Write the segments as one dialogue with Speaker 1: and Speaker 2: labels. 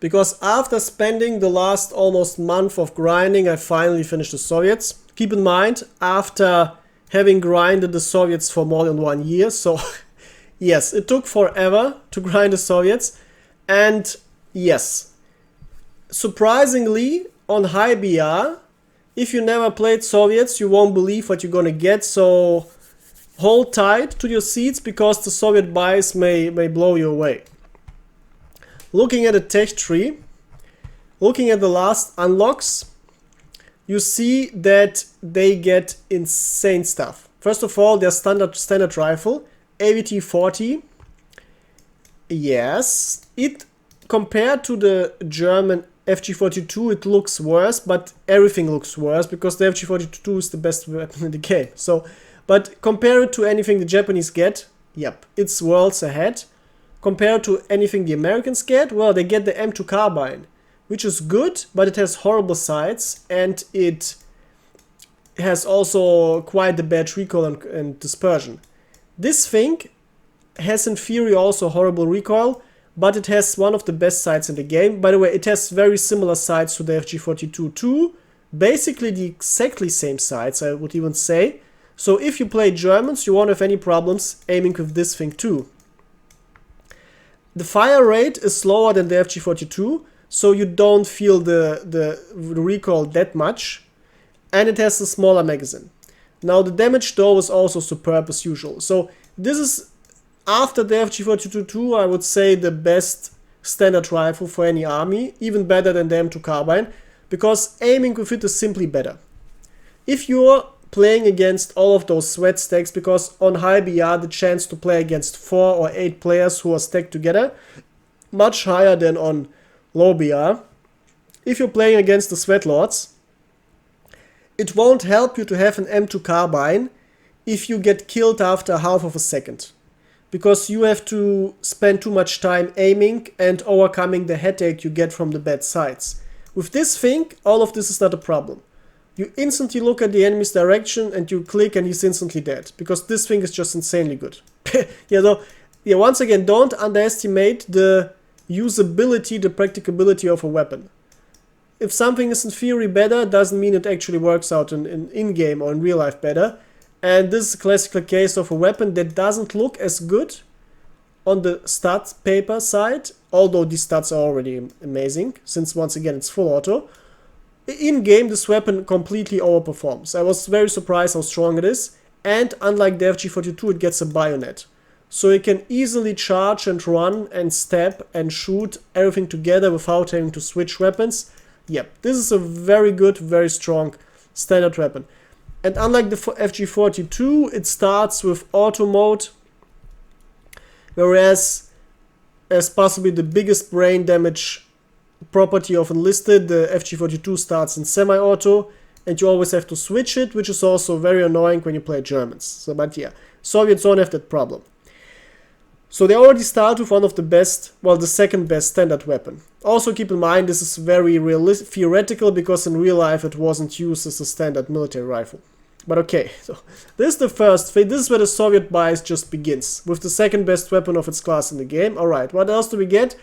Speaker 1: Because after spending the last almost month of grinding, I finally finished the Soviets. Keep in mind, after having grinded the Soviets for more than 1 year, so yes, it took forever to grind the Soviets. And yes, surprisingly, on high BR, if you never played Soviets, you won't believe what you're gonna get, so hold tight to your seats because the Soviet buys may blow you away. Looking at the tech tree, looking at the last unlocks, you see that they get insane stuff. First of all, their standard rifle, AVT-40. Yes, it compared to the German FG-42, it looks worse, but everything looks worse because the FG-42 is the best weapon in the game. So, but compare it to anything the Japanese get, yep, it's worlds ahead. Compared to anything the Americans get, well, they get the M2 carbine, which is good, but it has horrible sights and it has also quite a bad recoil and dispersion. This thing has in theory also horrible recoil, but it has one of the best sights in the game. By the way, it has very similar sights to the FG-42 too, basically the exactly same sights, I would even say. So if you play Germans, you won't have any problems aiming with this thing too. The fire rate is slower than the FG-42, so you don't feel the recoil that much, and it has a smaller magazine. Now the damage though is also superb as usual. So this is, after the FG-42, I would say the best standard rifle for any army, even better than the M2 carbine, because aiming with it is simply better. If you're playing against all of those sweat stacks, because on high BR the chance to play against 4 or 8 players who are stacked together, much higher than on low BR. If you're playing against the Sweatlords, it won't help you to have an M2 carbine if you get killed after half of a second, because you have to spend too much time aiming and overcoming the headache you get from the bad sights. With this thing, all of this is not a problem. You instantly look at the enemy's direction and you click and he's instantly dead, because this thing is just insanely good. Once again, don't underestimate the usability, the practicability of a weapon. If something is in theory better, doesn't mean it actually works out in-game or in real life better. And this is a classical case of a weapon that doesn't look as good on the stats paper side, although these stats are already amazing, since once again it's full auto. In-game, this weapon completely overperforms. I was very surprised how strong it is, and unlike the FG-42, it gets a bayonet. So you can easily charge and run and stab and shoot everything together without having to switch weapons. Yep, this is a very good, very strong standard weapon. And unlike the FG-42, it starts with auto mode, whereas as possibly the biggest brain damage property of Enlisted, the FG-42 starts in semi-auto, and you always have to switch it, which is also very annoying when you play Germans. So, but yeah, Soviets don't have that problem. So they already start with one of the best, well, the second best standard weapon. Also keep in mind, this is very theoretical, because in real life it wasn't used as a standard military rifle. But okay, so this is the first thing. This is where the Soviet bias just begins, with the second best weapon of its class in the game. Alright, what else do we get?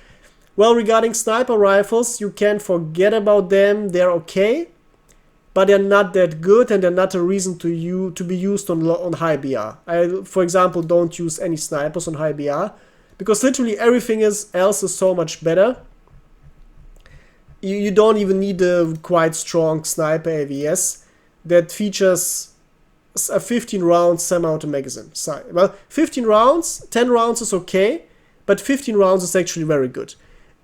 Speaker 1: Well, regarding sniper rifles, you can forget about them. They're okay, but they're not that good, and they're not a reason to be used on high BR. I, for example, don't use any snipers on high BR, because literally everything else is so much better. You don't even need a quite strong sniper AVS that features a 15 round semi-auto magazine. Well, 15 rounds, 10 rounds is okay, but 15 rounds is actually very good.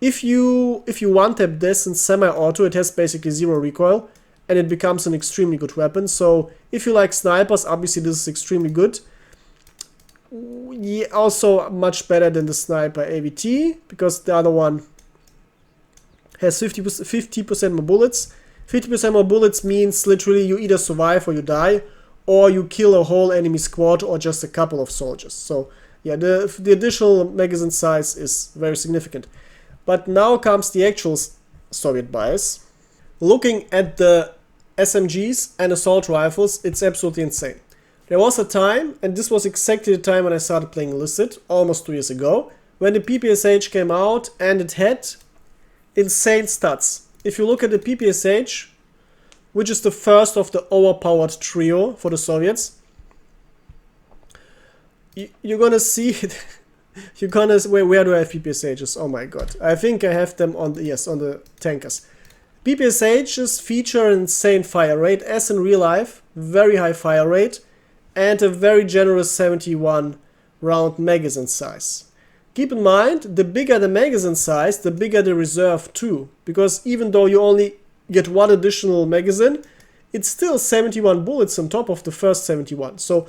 Speaker 1: If you one-tap this in semi-auto, it has basically zero recoil, and it becomes an extremely good weapon. So if you like snipers, obviously this is extremely good. Yeah, also much better than the sniper AVT, because the other one has 50% more bullets. 50% more bullets means literally you either survive or you die, or you kill a whole enemy squad or just a couple of soldiers. So yeah, the additional magazine size is very significant. But now comes the actual Soviet bias. Looking at the SMGs and assault rifles, it's absolutely insane. There was a time, and this was exactly the time when I started playing Enlisted, almost 2 years ago, when the PPSH came out, and it insane stats. If you look at the PPSH, which is the first of the overpowered trio for the Soviets, you're gonna see it. You're gonna, where do I have PPSHs? Oh my god. I think I have them on the, yes, on the tankers. PPSHs feature an insane fire rate, as in real life, very high fire rate, and a very generous 71 round magazine size. Keep in mind, the bigger the magazine size, the bigger the reserve too, because even though you only get one additional magazine, it's still 71 bullets on top of the first 71. So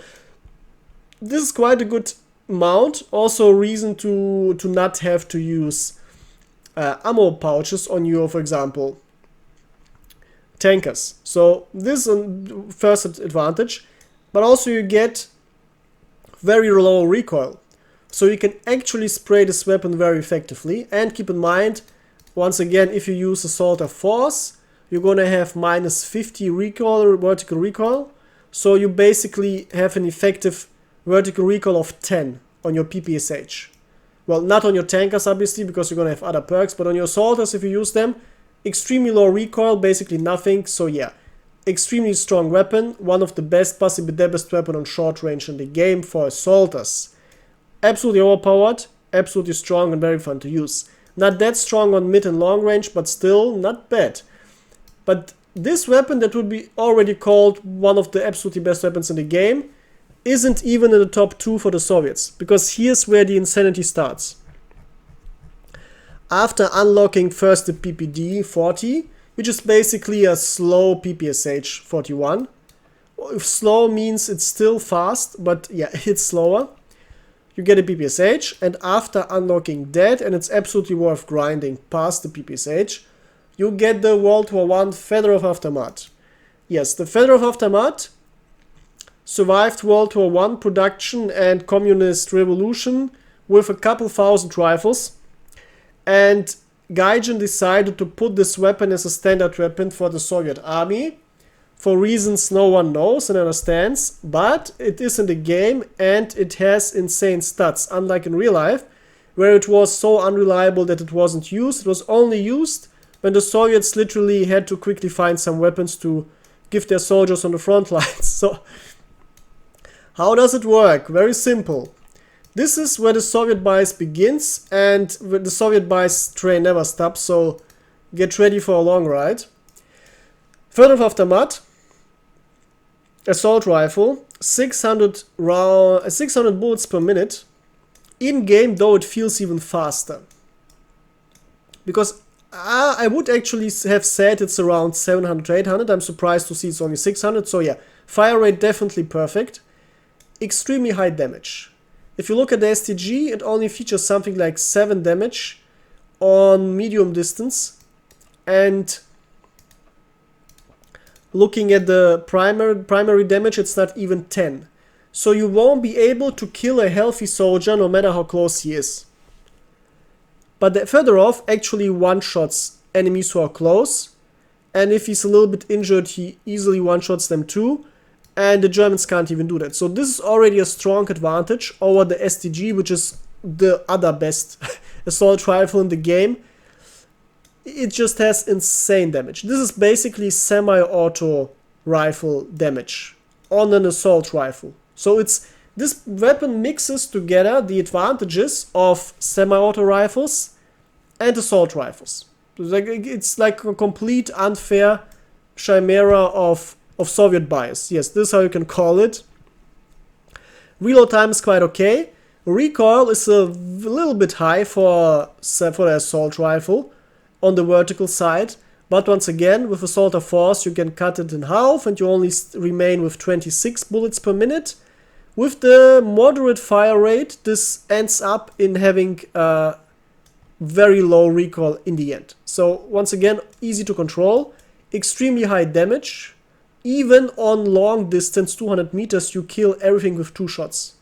Speaker 1: this is quite a good amount. Also a reason to not have to use ammo pouches on your, for example, tankers. So this is a first advantage, but also you get very low recoil. So you can actually spray this weapon very effectively. And keep in mind, once again, if you use assault of force, you're gonna have minus 50 recoil, vertical recoil. So you basically have an effective vertical recoil of 10 on your PPSH. Well, not on your tankers obviously, because you're gonna have other perks, but on your assaulters, if you use them, extremely low recoil, basically nothing. So yeah, extremely strong weapon, one of the best, possibly the best weapon on short range in the game for assaulters. Absolutely overpowered, absolutely strong and very fun to use. Not that strong on mid and long range, but still not bad. But this weapon that would be already called one of the absolutely best weapons in the game isn't even in the top 2 for the Soviets, because here's where the insanity starts. After unlocking first the PPD 40, which is basically a slow PPSH 41. If slow means it's still fast, but yeah, it's slower. You get a PPSH, and after unlocking that, and it's absolutely worth grinding past the PPSH, you get the World War I Fedorov Avtomat. Yes, the Fedorov Avtomat survived World War I production and communist revolution with a couple thousand rifles, and Gaijin decided to put this weapon as a standard weapon for the Soviet army, for reasons no one knows and understands, but it is in the game and it has insane stats, unlike in real life, where it was so unreliable that it wasn't used. It was only used when the Soviets literally had to quickly find some weapons to give their soldiers on the front lines. So, how does it work? Very simple. This is where the Soviet bias begins, and the Soviet bias train never stops, so get ready for a long ride. Fedorov Avtomat, assault rifle, 600 bullets per minute. In game, though, it feels even faster, because I would actually have said it's around 700 to 800. I'm surprised to see it's only 600. So yeah, fire rate definitely perfect. Extremely high damage. If you look at the STG, it only features something like 7 damage on medium distance, and looking at the primary damage, it's not even 10. So you won't be able to kill a healthy soldier no matter how close he is. But the Fedorov actually one-shots enemies who are close, and if he's a little bit injured, he easily one-shots them too, and the Germans can't even do that. So this is already a strong advantage over the STG, which is the other best assault rifle in the game. It just has insane damage. This is basically semi-auto rifle damage on an assault rifle. So this weapon mixes together the advantages of semi-auto rifles and assault rifles. It's like a complete unfair chimera of Soviet bias. Yes, this is how you can call it. Reload time is quite okay. Recoil is a little bit high for the assault rifle on the vertical side, but once again, with assault of force, you can cut it in half and you only remain with 26 bullets per minute. With the moderate fire rate, this ends up in having very low recoil in the end. So once again, easy to control, extremely high damage. Even on long distance, 200 meters, you kill everything with 2 shots.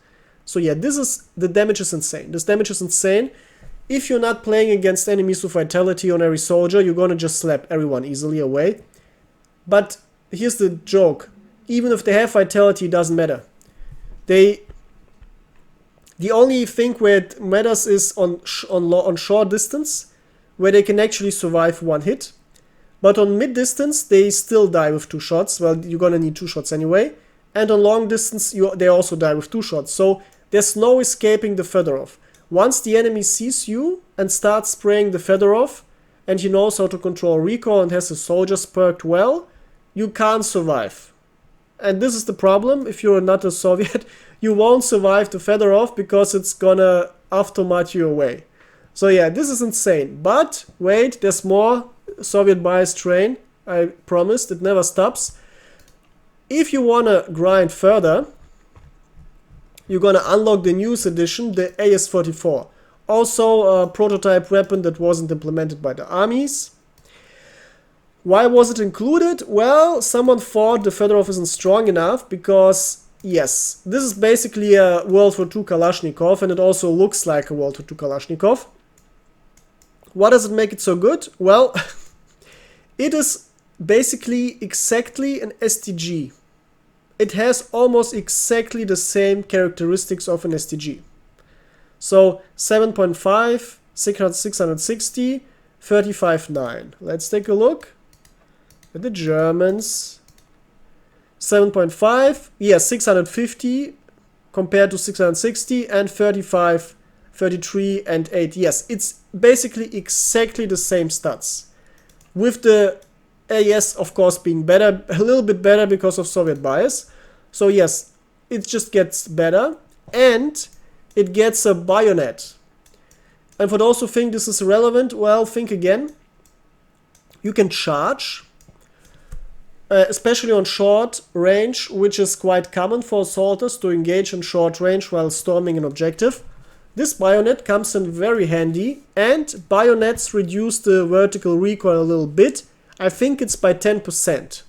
Speaker 1: So yeah, the damage is insane. This damage is insane. If you're not playing against enemies with vitality on every soldier, you're gonna just slap everyone easily away. But here's the joke. Even if they have vitality, it doesn't matter. The only thing where it matters is on short distance, where they can actually survive one hit. But on mid-distance, they still die with 2 shots. Well, you're gonna need 2 shots anyway. And on long distance, they also die with 2 shots. So there's no escaping the Fedorov. Once the enemy sees you and starts spraying the Fedorov, and he knows how to control recoil and has his soldiers perked well, you can't survive. And this is the problem. If you're not a Soviet, you won't survive the Fedorov because it's gonna Avtomat you away. So yeah, this is insane. But wait, there's more Soviet bias train. I promised, it never stops. If you wanna grind further, you're gonna unlock the newest edition, the AS-44. Also a prototype weapon that wasn't implemented by the armies. Why was it included? Well, someone thought the Fedorov isn't strong enough because, yes, this is basically a World War II Kalashnikov, and it also looks like a World War II Kalashnikov. What does it make it so good? Well, it is basically exactly an STG. It has almost exactly the same characteristics of an STG. So 7.5, 660, 35.9. Let's take a look at the Germans. 7.5, yeah, 650 compared to 660, and 35, 33 and 8. Yes, it's basically exactly the same stats. With the AS, of course, being better, a little bit better because of Soviet bias. So yes, it just gets better, and it gets a bayonet. And for those who think this is irrelevant, well, think again. You can charge, especially on short range, which is quite common for assaulters to engage in short range while storming an objective. This bayonet comes in very handy, and bayonets reduce the vertical recoil a little bit. I think it's by 10%,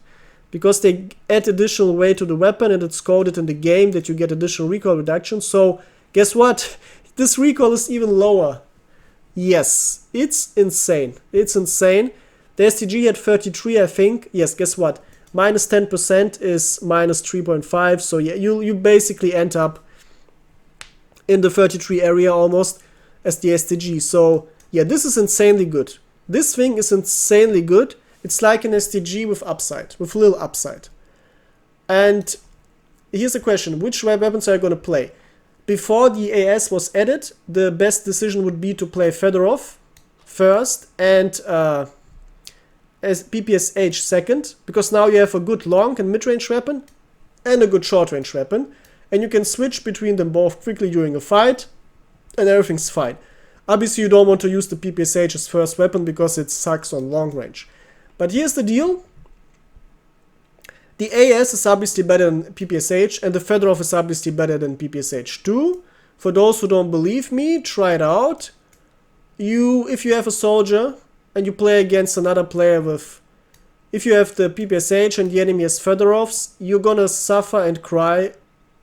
Speaker 1: because they add additional weight to the weapon, and it's coded in the game that you get additional recoil reduction. So guess what? This recoil is even lower. Yes, it's insane. It's insane. The STG had 33, I think. Yes, guess what? Minus 10% is minus 3.5. So yeah, you basically end up in the 33 area almost as the STG. So yeah, this is insanely good. This thing is insanely good. It's like an STG with upside, with a little upside. And here's the question, which weapons are you going to play? Before the AS was added, the best decision would be to play Fedorov first and as PPSH second, because now you have a good long and mid-range weapon and a good short-range weapon, and you can switch between them both quickly during a fight, and everything's fine. Obviously, you don't want to use the PPSH as first weapon because it sucks on long range. But here's the deal. The AS is obviously better than PPSH, and the Fedorov is obviously better than PPSH too. For those who don't believe me, try it out. If you have a soldier and you play against another player with, if you have the PPSH and the enemy has Fedorovs, you're gonna suffer and cry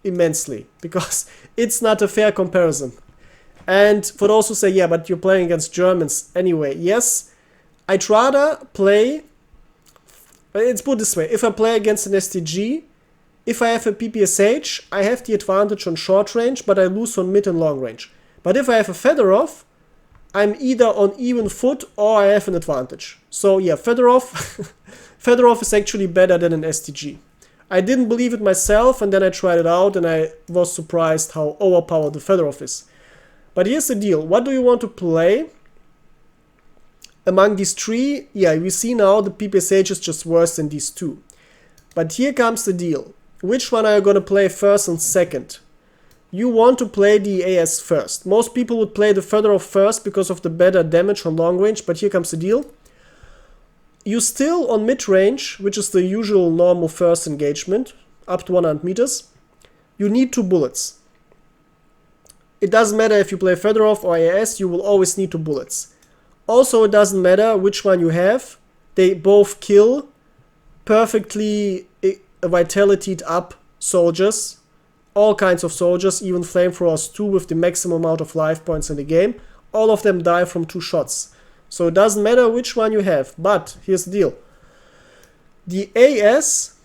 Speaker 1: immensely, because it's not a fair comparison. And for those who say, yeah, but you're playing against Germans anyway, yes, I'd rather play, let's put it this way, if I play against an STG, if I have a PPSH, I have the advantage on short range, but I lose on mid and long range. But if I have a Fedorov, I'm either on even foot or I have an advantage. So yeah, Fedorov is actually better than an STG. I didn't believe it myself, and then I tried it out and I was surprised how overpowered the Fedorov is. But here's the deal, what do you want to play? Among these three, yeah, we see now the PPSH is just worse than these two. But here comes the deal. Which one are you going to play first and second? You want to play the AS first. Most people would play the Fedorov first because of the better damage on long range, but here comes the deal. You still on mid range, which is the usual normal first engagement, up to 100 meters, you need 2 bullets. It doesn't matter if you play Fedorov or AS, you will always need 2 bullets. Also, it doesn't matter which one you have, they both kill perfectly vitality'd up soldiers, all kinds of soldiers, even flamethrowers too, with the maximum amount of life points in the game. All of them die from 2 shots. So it doesn't matter which one you have, but here's the deal. The AS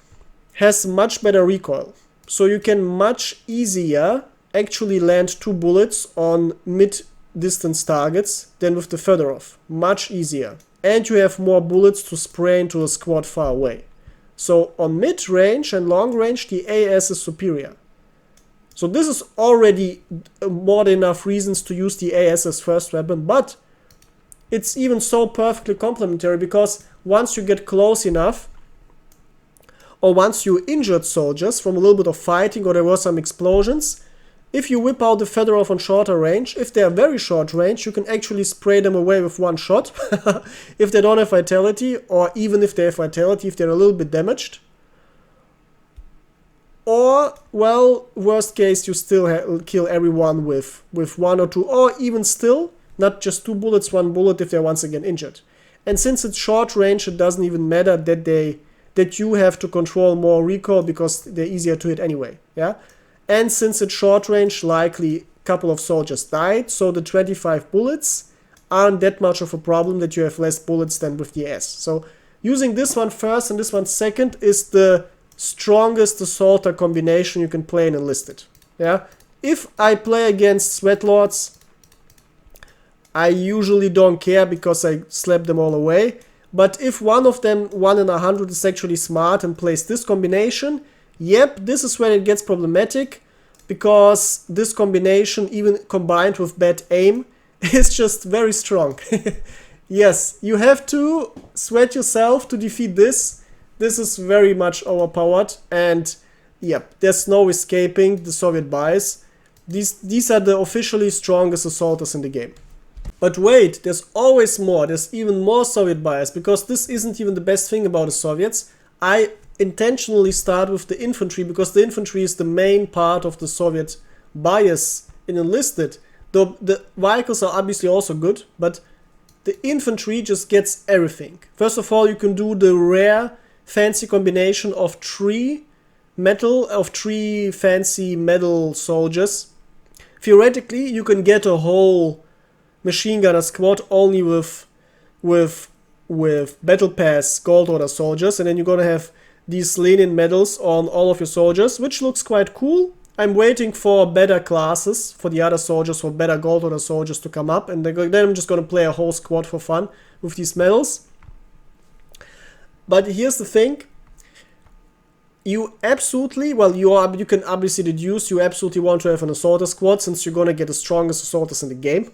Speaker 1: has much better recoil, so you can much easier actually land 2 bullets on mid distance targets than with the Fedorov. Much easier. And you have more bullets to spray into a squad far away. So on mid-range and long-range, the AS is superior. So this is already more than enough reasons to use the AS as first weapon, but it's even so perfectly complementary because once you get close enough, or once you injured soldiers from a little bit of fighting or there were some explosions, if you whip out the Fedorov on shorter range, if they are very short range, you can actually spray them away with one shot. If they don't have vitality, or even if they have vitality, if they're a little bit damaged. Or, well, worst case, you still kill everyone with one or two, or even still, not just 2 bullets, 1 bullet if they're once again injured. And since it's short range, it doesn't even matter that you have to control more recoil because they're easier to hit anyway. Yeah. And since it's short range, likely a couple of soldiers died, so the 25 bullets aren't that much of a problem that you have less bullets than with the S. So using this one first and this one second is the strongest assaulter combination you can play in Enlisted. Yeah. If I play against Sweatlords, I usually don't care because I slap them all away. But if one of them, 1 in 100, is actually smart and plays this combination, yep, this is where it gets problematic, because this combination, even combined with bad aim, is just very strong. Yes, you have to sweat yourself to defeat this. This is very much overpowered, and yep, there's no escaping the Soviet bias. These are the officially strongest assaulters in the game. But wait, there's always more. There's even more Soviet bias, because this isn't even the best thing about the Soviets. I intentionally start with the infantry because the infantry is the main part of the Soviet bias in Enlisted. Though the vehicles are obviously also good, but the infantry just gets everything. First of all, you can do the rare fancy combination of 3 fancy metal soldiers. Theoretically, you can get a whole machine gunner squad only with battle pass gold order soldiers, and then you're gonna have these Lenin medals on all of your soldiers, which looks quite cool. I'm waiting for better classes for the other soldiers, for better gold order soldiers to come up, and then I'm just gonna play a whole squad for fun with these medals. But here's the thing. You absolutely, well, you can obviously deduce you absolutely want to have an assaulter squad since you're gonna get the strongest assaulters in the game.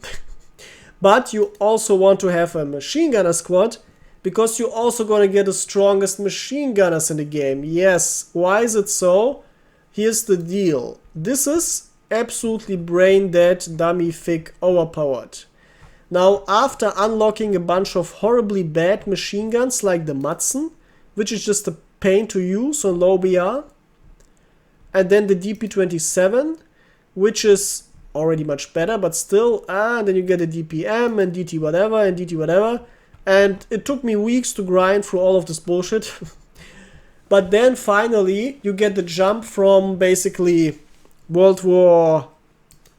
Speaker 1: But you also want to have a machine gunner squad because you're also gonna get the strongest machine gunners in the game. Yes, why is it so? Here's the deal. This is absolutely brain dead, dummy, thick, overpowered. Now, after unlocking a bunch of horribly bad machine guns like the Maxim, which is just a pain to use on low BR, and then the DP27, which is already much better, but still, and then you get a DPM and DT whatever and DT whatever, and it took me weeks to grind through all of this bullshit. But then finally you get the jump from basically World War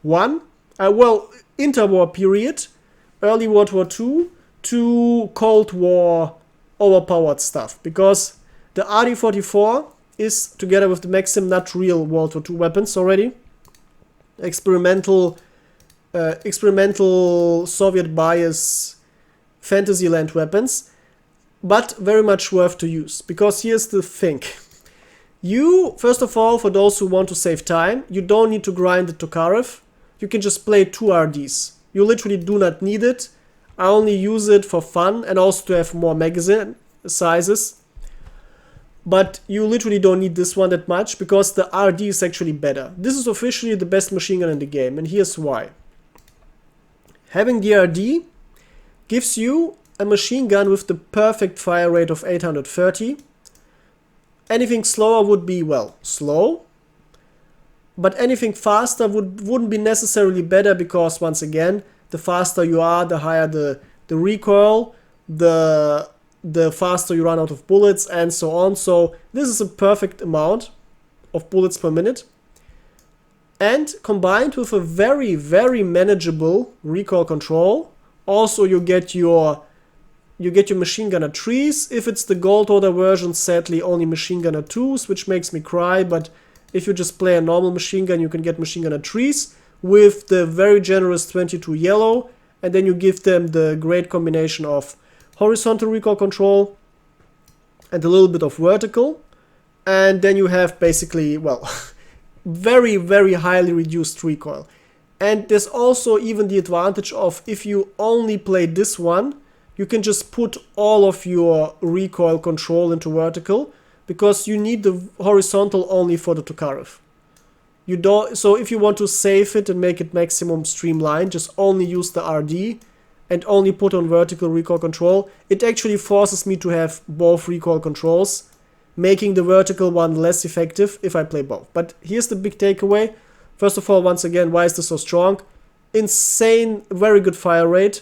Speaker 1: I, well, interwar period, early World War II, to Cold War overpowered stuff, because the RD-44 is, together with the Maxim, not real World War II weapons already. Experimental Soviet bias Fantasyland weapons, but very much worth to use, because here's the thing. You, first of all, for those who want to save time, you don't need to grind the Tokarev. You can just play 2 RDs. You literally do not need it. I only use it for fun and also to have more magazine sizes. But you literally don't need this one that much because the RD is actually better. This is officially the best machine gun in the game, and here's why. Having the RD gives you a machine gun with the perfect fire rate of 830. Anything slower would be, well, slow. But anything faster wouldn't be necessarily better because, once again, the faster you are, the higher the recoil, the faster you run out of bullets, and so on. So this is a perfect amount of bullets per minute. And combined with a very, very manageable recoil control, also you get your machine gunner 3s. If it's the gold order version, sadly only machine gunner 2s, which makes me cry, but if you just play a normal machine gun, you can get machine gunner 3s, with the very generous 22 yellow, and then you give them the great combination of horizontal recoil control and a little bit of vertical, and then you have basically, well, very, very highly reduced recoil. And there's also even the advantage of, if you only play this one, you can just put all of your recoil control into vertical, because you need the horizontal only for the Tokarev. You don't, so if you want to save it and make it maximum streamlined, just only use the RD and only put on vertical recoil control. It actually forces me to have both recoil controls, making the vertical one less effective if I play both. But here's the big takeaway. First of all, once again, why is this so strong? Insane, very good fire rate,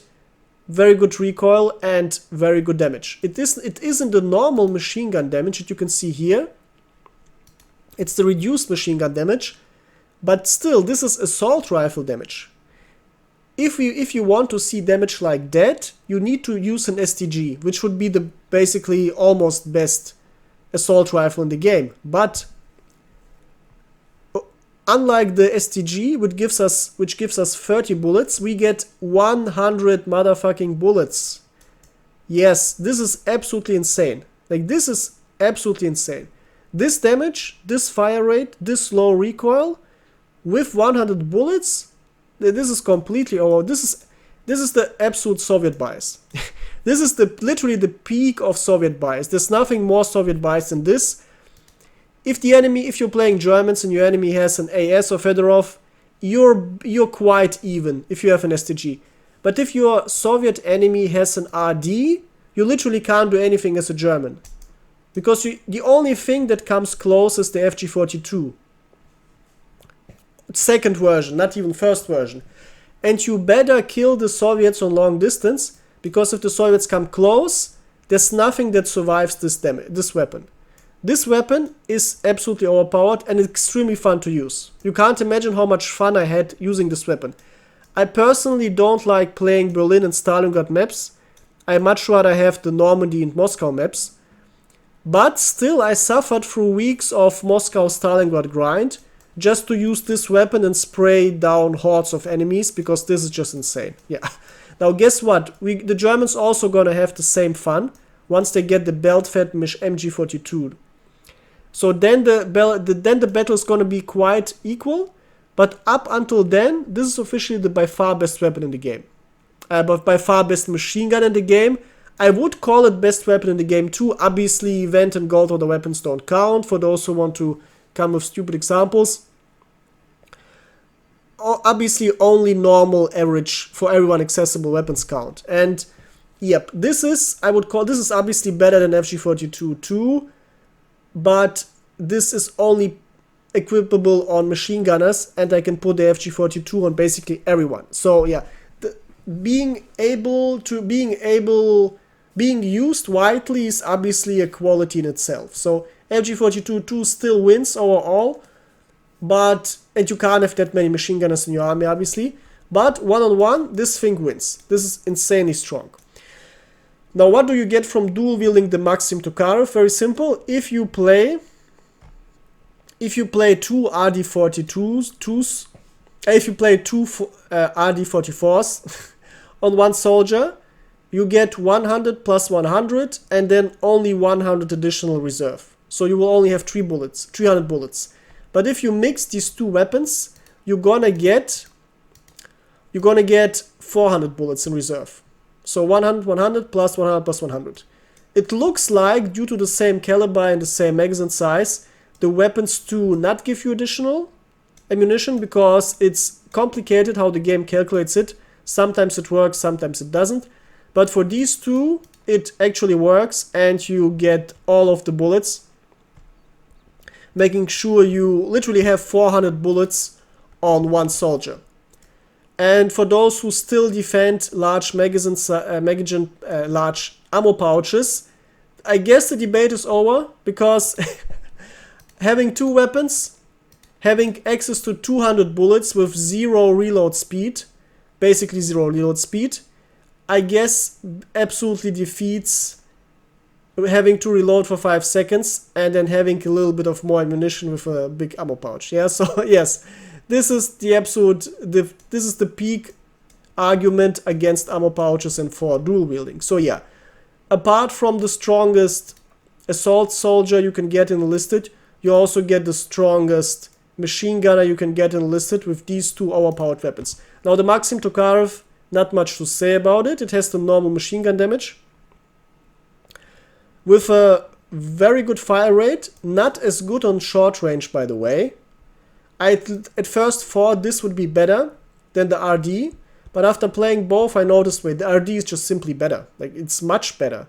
Speaker 1: very good recoil, and very good damage. It isn't the normal machine gun damage that you can see here. It's the reduced machine gun damage. But still, this is assault rifle damage. If you want to see damage like that, you need to use an STG, which would be the basically almost best assault rifle in the game. But unlike the STG, which gives us 30 bullets, we get 100 motherfucking bullets. Yes, this is absolutely insane. Like, this is absolutely insane. This damage, this fire rate, this low recoil, with 100 bullets, this is completely over. This is the absolute Soviet bias. This is literally the peak of Soviet bias. There's nothing more Soviet bias than this. If you're playing Germans and your enemy has an AS or Fedorov, you're quite even if you have an STG. But if your Soviet enemy has an RD, you literally can't do anything as a German. Because the only thing that comes close is the FG42. Second version, not even first version. And you better kill the Soviets on long distance, because if the Soviets come close, there's nothing that survives this weapon. This weapon is absolutely overpowered and extremely fun to use. You can't imagine how much fun I had using this weapon. I personally don't like playing Berlin and Stalingrad maps. I much rather have the Normandy and Moscow maps. But still, I suffered through weeks of Moscow-Stalingrad grind just to use this weapon and spray down hordes of enemies, because this is just insane. Yeah. Now guess what? The Germans also gonna have the same fun once they get the belt-fed MG42. So then the battle is gonna be quite equal, but up until then, this is officially the by far best weapon in the game. But by far best machine gun in the game. I would call it best weapon in the game too. Obviously, Vent and Gold Order weapons don't count for those who want to come with stupid examples. Obviously, only normal, average, for everyone accessible weapons count. And yep, this is obviously better than FG42 too, but this is only equipable on machine gunners, and I can put the FG42 on basically everyone. So yeah, being used widely is obviously a quality in itself. So FG42 still wins overall, and you can't have that many machine gunners in your army, obviously. But one-on-one, this thing wins. This is insanely strong. Now, what do you get from dual wielding the Maxim Tokarev? Very simple. If you play two RD42s, if you play two RD44s on one soldier, you get 100 plus 100, and then only 100 additional reserve. So you will only have 300 bullets. But if you mix these two weapons, you're gonna get 400 bullets in reserve. So 100, 100 plus 100 plus 100. It looks like, due to the same caliber and the same magazine size, the weapons do not give you additional ammunition, because it's complicated how the game calculates it. Sometimes it works, sometimes it doesn't. But for these two, it actually works, and you get all of the bullets, making sure you literally have 400 bullets on one soldier. And for those who still defend large magazines, large ammo pouches, I guess the debate is over, because having two weapons, having access to 200 bullets with zero reload speed, basically zero reload speed, I guess absolutely defeats having to reload for 5 seconds and then having a little bit of more ammunition with a big ammo pouch. Yeah, so yes, this is the absolute, this is the peak argument against ammo pouches and for dual wielding. So yeah, apart from the strongest assault soldier you can get in Enlisted, you also get the strongest machine gunner you can get in Enlisted with these two overpowered weapons. Now the Maxim Tokarev, not much to say about it. It has the normal machine gun damage with a very good fire rate, not as good on short range, by the way. I at first thought this would be better than the RD, but after playing both I noticed, wait, the RD is just simply better. Like, it's much better.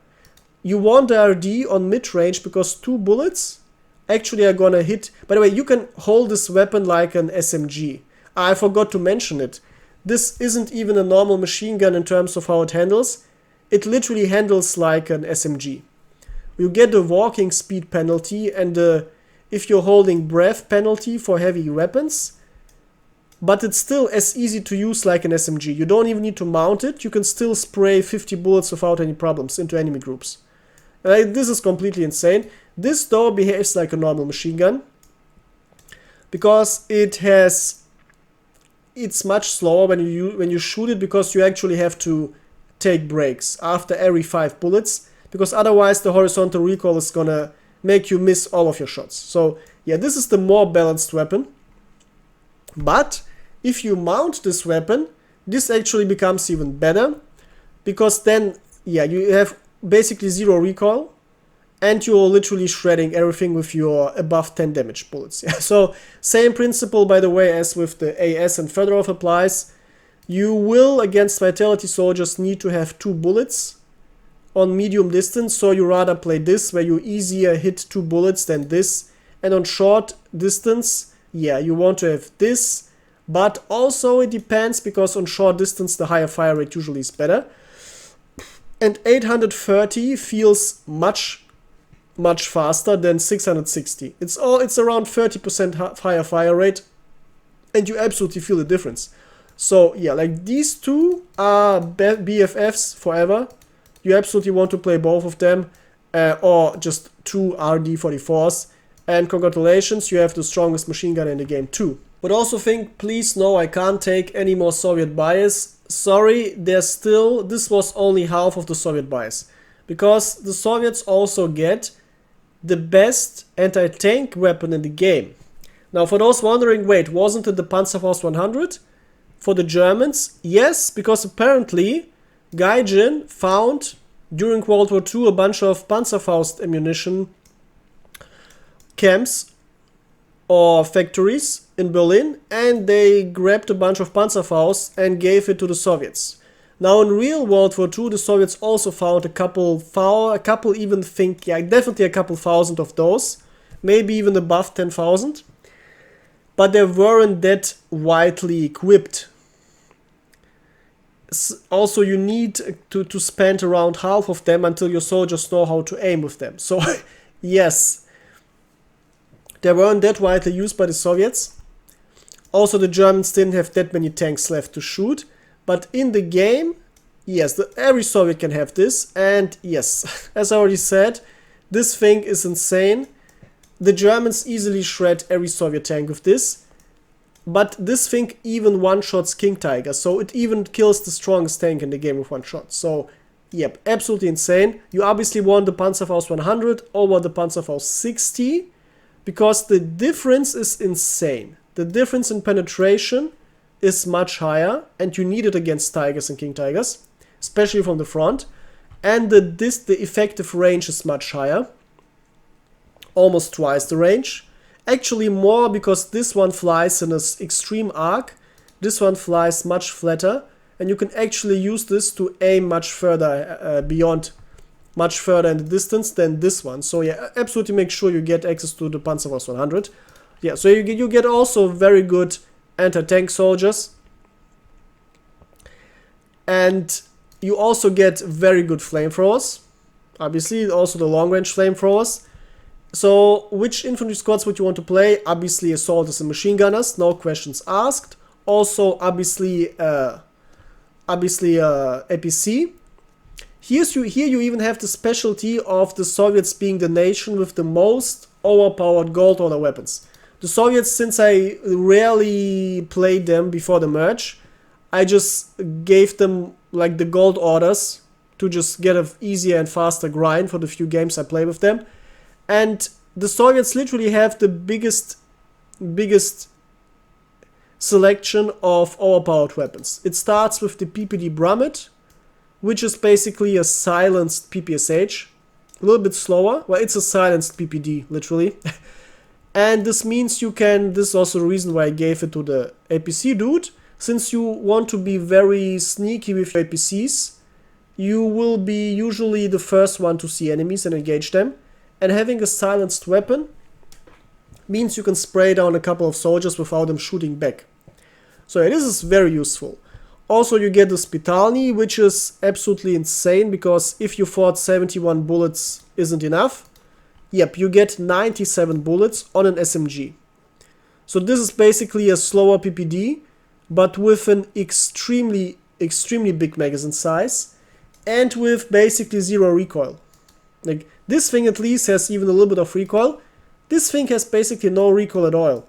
Speaker 1: You want the RD on mid-range because 2 bullets actually are gonna hit. By the way, you can hold this weapon like an SMG. I forgot to mention it. This isn't even a normal machine gun in terms of how it handles. It literally handles like an SMG. You get the walking speed penalty and the, if you're holding breath, penalty for heavy weapons, but it's still as easy to use like an SMG. You don't even need to mount it. You can still spray 50 bullets without any problems into enemy groups. This is completely insane. This though behaves like a normal machine gun because it's much slower when you shoot it, because you actually have to take breaks after every 5 bullets, because otherwise the horizontal recoil is gonna make you miss all of your shots. So yeah, this is the more balanced weapon. But if you mount this weapon, this actually becomes even better, because then yeah, you have basically 0 recoil and you're literally shredding everything with your above 10 damage bullets. Yeah. So same principle, by the way, as with the AS and Fedorov applies. You will, against vitality soldiers, need to have 2 bullets on medium distance, so you rather play this where you easier hit 2 bullets than this. And on short distance, yeah, you want to have this, but also it depends, because on short distance the higher fire rate usually is better. And 830 feels much faster than 660. It's around 30% higher fire rate, and you absolutely feel the difference. So yeah, like these two are BFFs forever. You absolutely want to play both of them, or just 2 RD44s, and congratulations, you have the strongest machine gun in the game too. But also think, please no, I can't take any more Soviet bias. Sorry, this was only half of the Soviet bias, because the Soviets also get the best anti-tank weapon in the game. Now for those wondering, wait, wasn't it the Panzerfaust 100 for the Germans? Yes, because apparently Gaijin found during World War II a bunch of Panzerfaust ammunition camps or factories in Berlin, and they grabbed a bunch of Panzerfaust and gave it to the Soviets. Now in real World War II, the Soviets also found a couple even think, yeah, definitely a couple thousand of those, maybe even above 10,000, but they weren't that widely equipped. Also, you need to spend around half of them until your soldiers know how to aim with them. So yes, they weren't that widely used by the Soviets. Also, the Germans didn't have that many tanks left to shoot. But in the game, yes, every Soviet can have this. And yes, as I already said, this thing is insane. The Germans easily shred every Soviet tank with this. But this thing even one-shots King Tiger. So it even kills the strongest tank in the game with one shot. So, yep, absolutely insane. You obviously want the Panzerfaust 100 over the Panzerfaust 60. Because the difference is insane. The difference in penetration is much higher, and you need it against Tigers and King Tigers, especially from the front. And the effective range is much higher, almost twice the range. Actually more, because this one flies in an extreme arc, this one flies much flatter, and you can actually use this to aim much further much further in the distance than this one. So yeah, absolutely make sure you get access to the Panzerfaust 100. Yeah, so you get also very good anti-tank soldiers, and you also get very good flamethrowers, obviously, also the long-range flamethrowers. So which infantry squads would you want to play? Obviously assaulters and machine gunners, no questions asked. Also obviously APC. Here you even have the specialty of the Soviets being the nation with the most overpowered gold order weapons. The Soviets, since I rarely played them before the merge, I just gave them like the gold orders to just get an easier and faster grind for the few games I play with them. And the Soviets literally have the biggest selection of overpowered weapons. It starts with the PPD Brummet, which is basically a silenced PPSH. A little bit slower. Well, it's a silenced PPD, literally. And this means you can, this is also the reason why I gave it to the APC dude. Since you want to be very sneaky with your APCs, you will be usually the first one to see enemies and engage them. And having a silenced weapon means you can spray down a couple of soldiers without them shooting back. So yeah, this is very useful. Also, you get the Spitalny, which is absolutely insane, because if you thought 71 bullets isn't enough, yep, you get 97 bullets on an SMG. So this is basically a slower PPD, but with an extremely big magazine size, and with basically zero recoil. Like, this thing at least has even a little bit of recoil. This thing has basically no recoil at all.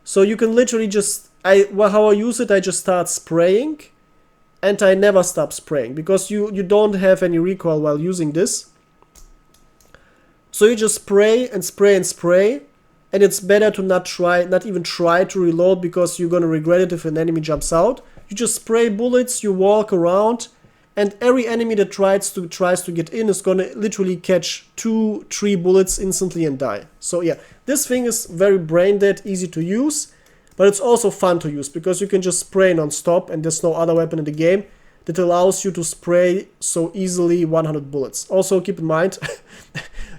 Speaker 1: So you can literally just, how I use it, I just start spraying, and I never stop spraying, because you don't have any recoil while using this. So you just spray and spray and spray, and it's better to not even try to reload, because you're gonna regret it if an enemy jumps out. You just spray bullets, you walk around, and every enemy that tries to get in is gonna literally catch 2-3 bullets instantly and die. So yeah, this thing is very brain dead, easy to use, but it's also fun to use, because you can just spray non-stop, and there's no other weapon in the game that allows you to spray so easily 100 bullets. Also keep in mind,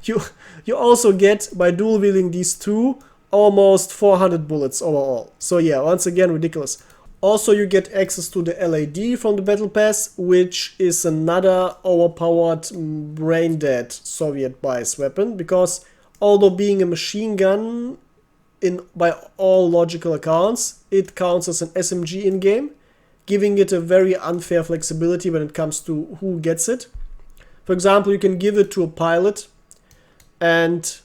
Speaker 1: you also get, by dual wielding these two, almost 400 bullets overall. So yeah, once again, ridiculous. Also, you get access to the LAD from the Battle Pass, which is another overpowered, brain-dead Soviet bias weapon, because although being a machine gun by all logical accounts, it counts as an SMG in-game, giving it a very unfair flexibility when it comes to who gets it. For example, you can give it to a pilot, and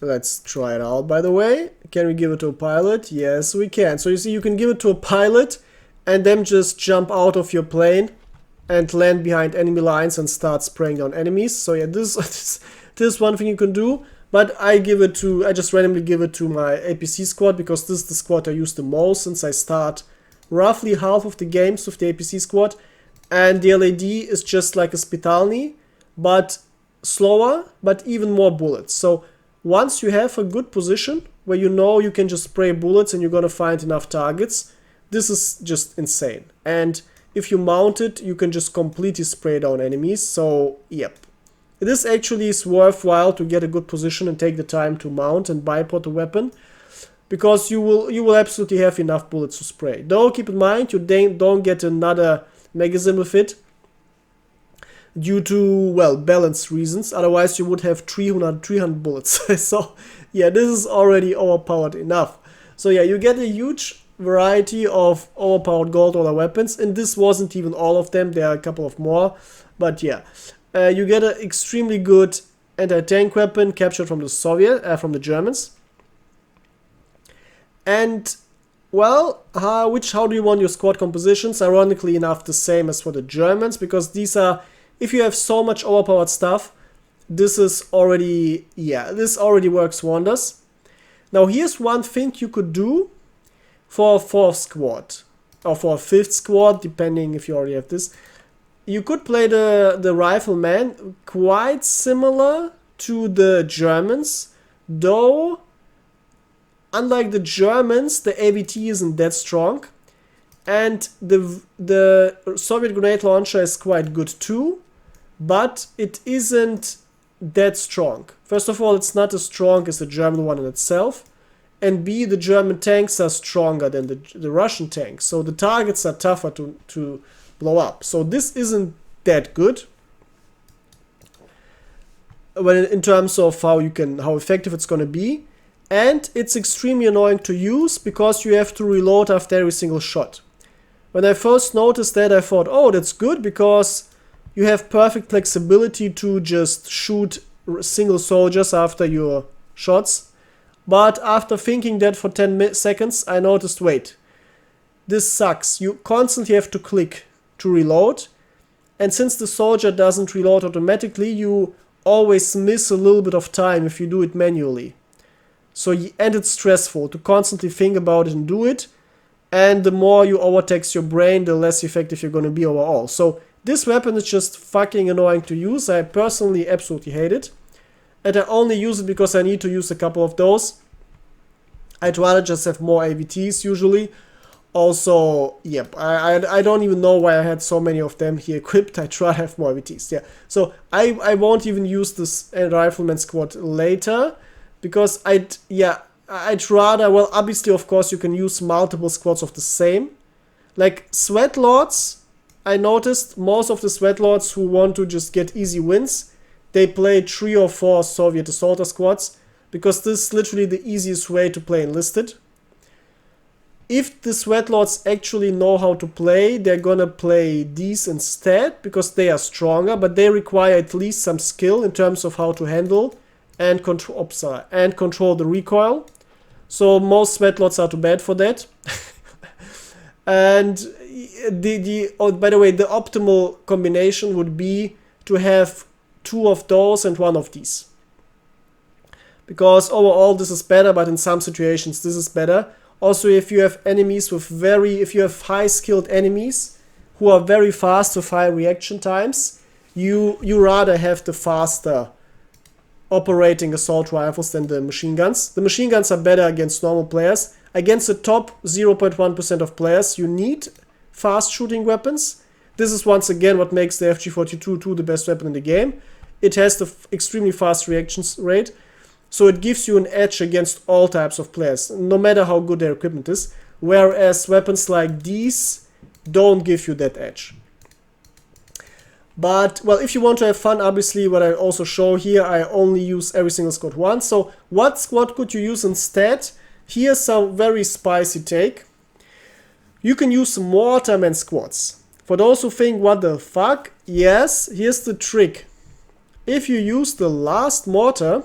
Speaker 1: let's try it out, by the way. Can we give it to a pilot? Yes, we can. So you see, you can give it to a pilot and then just jump out of your plane and land behind enemy lines and start spraying down enemies. So yeah, this is one thing you can do. But I just randomly give it to my APC squad, because this is the squad I use the most, since I start roughly half of the games with the APC squad. And the LAD is just like a Spitalny, but slower, but even more bullets. So once you have a good position where you know you can just spray bullets and you're gonna find enough targets, this is just insane. And if you mount it, you can just completely spray down enemies. So yep, this actually is worthwhile to get a good position and take the time to mount and bipod the weapon, because you will absolutely have enough bullets to spray. Though keep in mind, you don't get another magazine with it, due to, well, balance reasons. Otherwise you would have 300 bullets. So yeah, this is already overpowered enough. So yeah, you get a huge variety of overpowered gold order weapons, and this wasn't even all of them, there are a couple of more. But yeah, you get an extremely good anti-tank weapon captured from from the Germans. And well, how do you want your squad compositions? Ironically enough, the same as for the Germans, because these are, if you have so much overpowered stuff, this already works wonders. Now here's one thing you could do for a 4th squad, or for a 5th squad, depending if you already have this. You could play the Rifleman quite similar to the Germans, though unlike the Germans, the AVT isn't that strong, and the Soviet grenade launcher is quite good too, but it isn't that strong. First of all, it's not as strong as the German one in itself, and B, the German tanks are stronger than the Russian tanks, so the targets are tougher to blow up. So this isn't that good in terms of how effective it's going to be. And it's extremely annoying to use, because you have to reload after every single shot. When I first noticed that, I thought, oh, that's good, because you have perfect flexibility to just shoot single soldiers after your shots. But after thinking that for 10 seconds, I noticed, wait, this sucks. You constantly have to click to reload. And since the soldier doesn't reload automatically, you always miss a little bit of time if you do it manually. So, and it's stressful to constantly think about it and do it. And the more you overtax your brain, the less effective you're going to be overall. So this weapon is just fucking annoying to use. I personally absolutely hate it. And I only use it because I need to use a couple of those. I'd rather just have more AVTs usually. Also, yep, I don't even know why I had so many of them here equipped. I'd rather have more AVTs, yeah. So I won't even use this Rifleman Squad later. Because I'd rather, well, obviously, of course, you can use multiple squads of the same. Like Sweatlords, I noticed most of the Sweatlords who want to just get easy wins, they play 3 or 4 Soviet assaulter squads, because this is literally the easiest way to play Enlisted. If the Sweatlords actually know how to play, they're gonna play these instead, because they are stronger, but they require at least some skill in terms of how to handle and control the recoil. So most Sweatlords are too bad for that. And by the way, the optimal combination would be to have 2 of those and 1 of these. Because overall this is better, but in some situations this is better. Also, if you have enemies with if you have high skilled enemies who are very fast with high reaction times, you rather have the faster operating assault rifles than the machine guns. The machine guns are better against normal players. Against the top 0.1% of players, you need fast shooting weapons. This is once again what makes the FG42-2 the best weapon in the game. It has the extremely fast reaction rate, so it gives you an edge against all types of players, no matter how good their equipment is. Whereas weapons like these don't give you that edge. But, well, if you want to have fun, obviously, what I also show here, I only use every single squad once. So, what squad could you use instead? Here's some very spicy take. You can use Mortarman squads. For those who think, what the fuck? Yes, here's the trick. If you use the last mortar,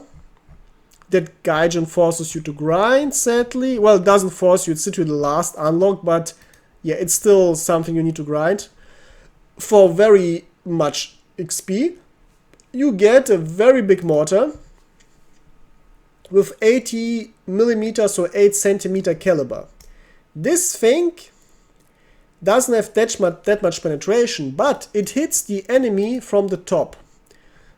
Speaker 1: that Gaijin forces you to grind, sadly. Well, it doesn't force you, it's literally the last unlock, but yeah, it's still something you need to grind. For very much XP, you get a very big mortar with 80 millimeters or 8 centimeter caliber. This thing doesn't have that much penetration, but it hits the enemy from the top.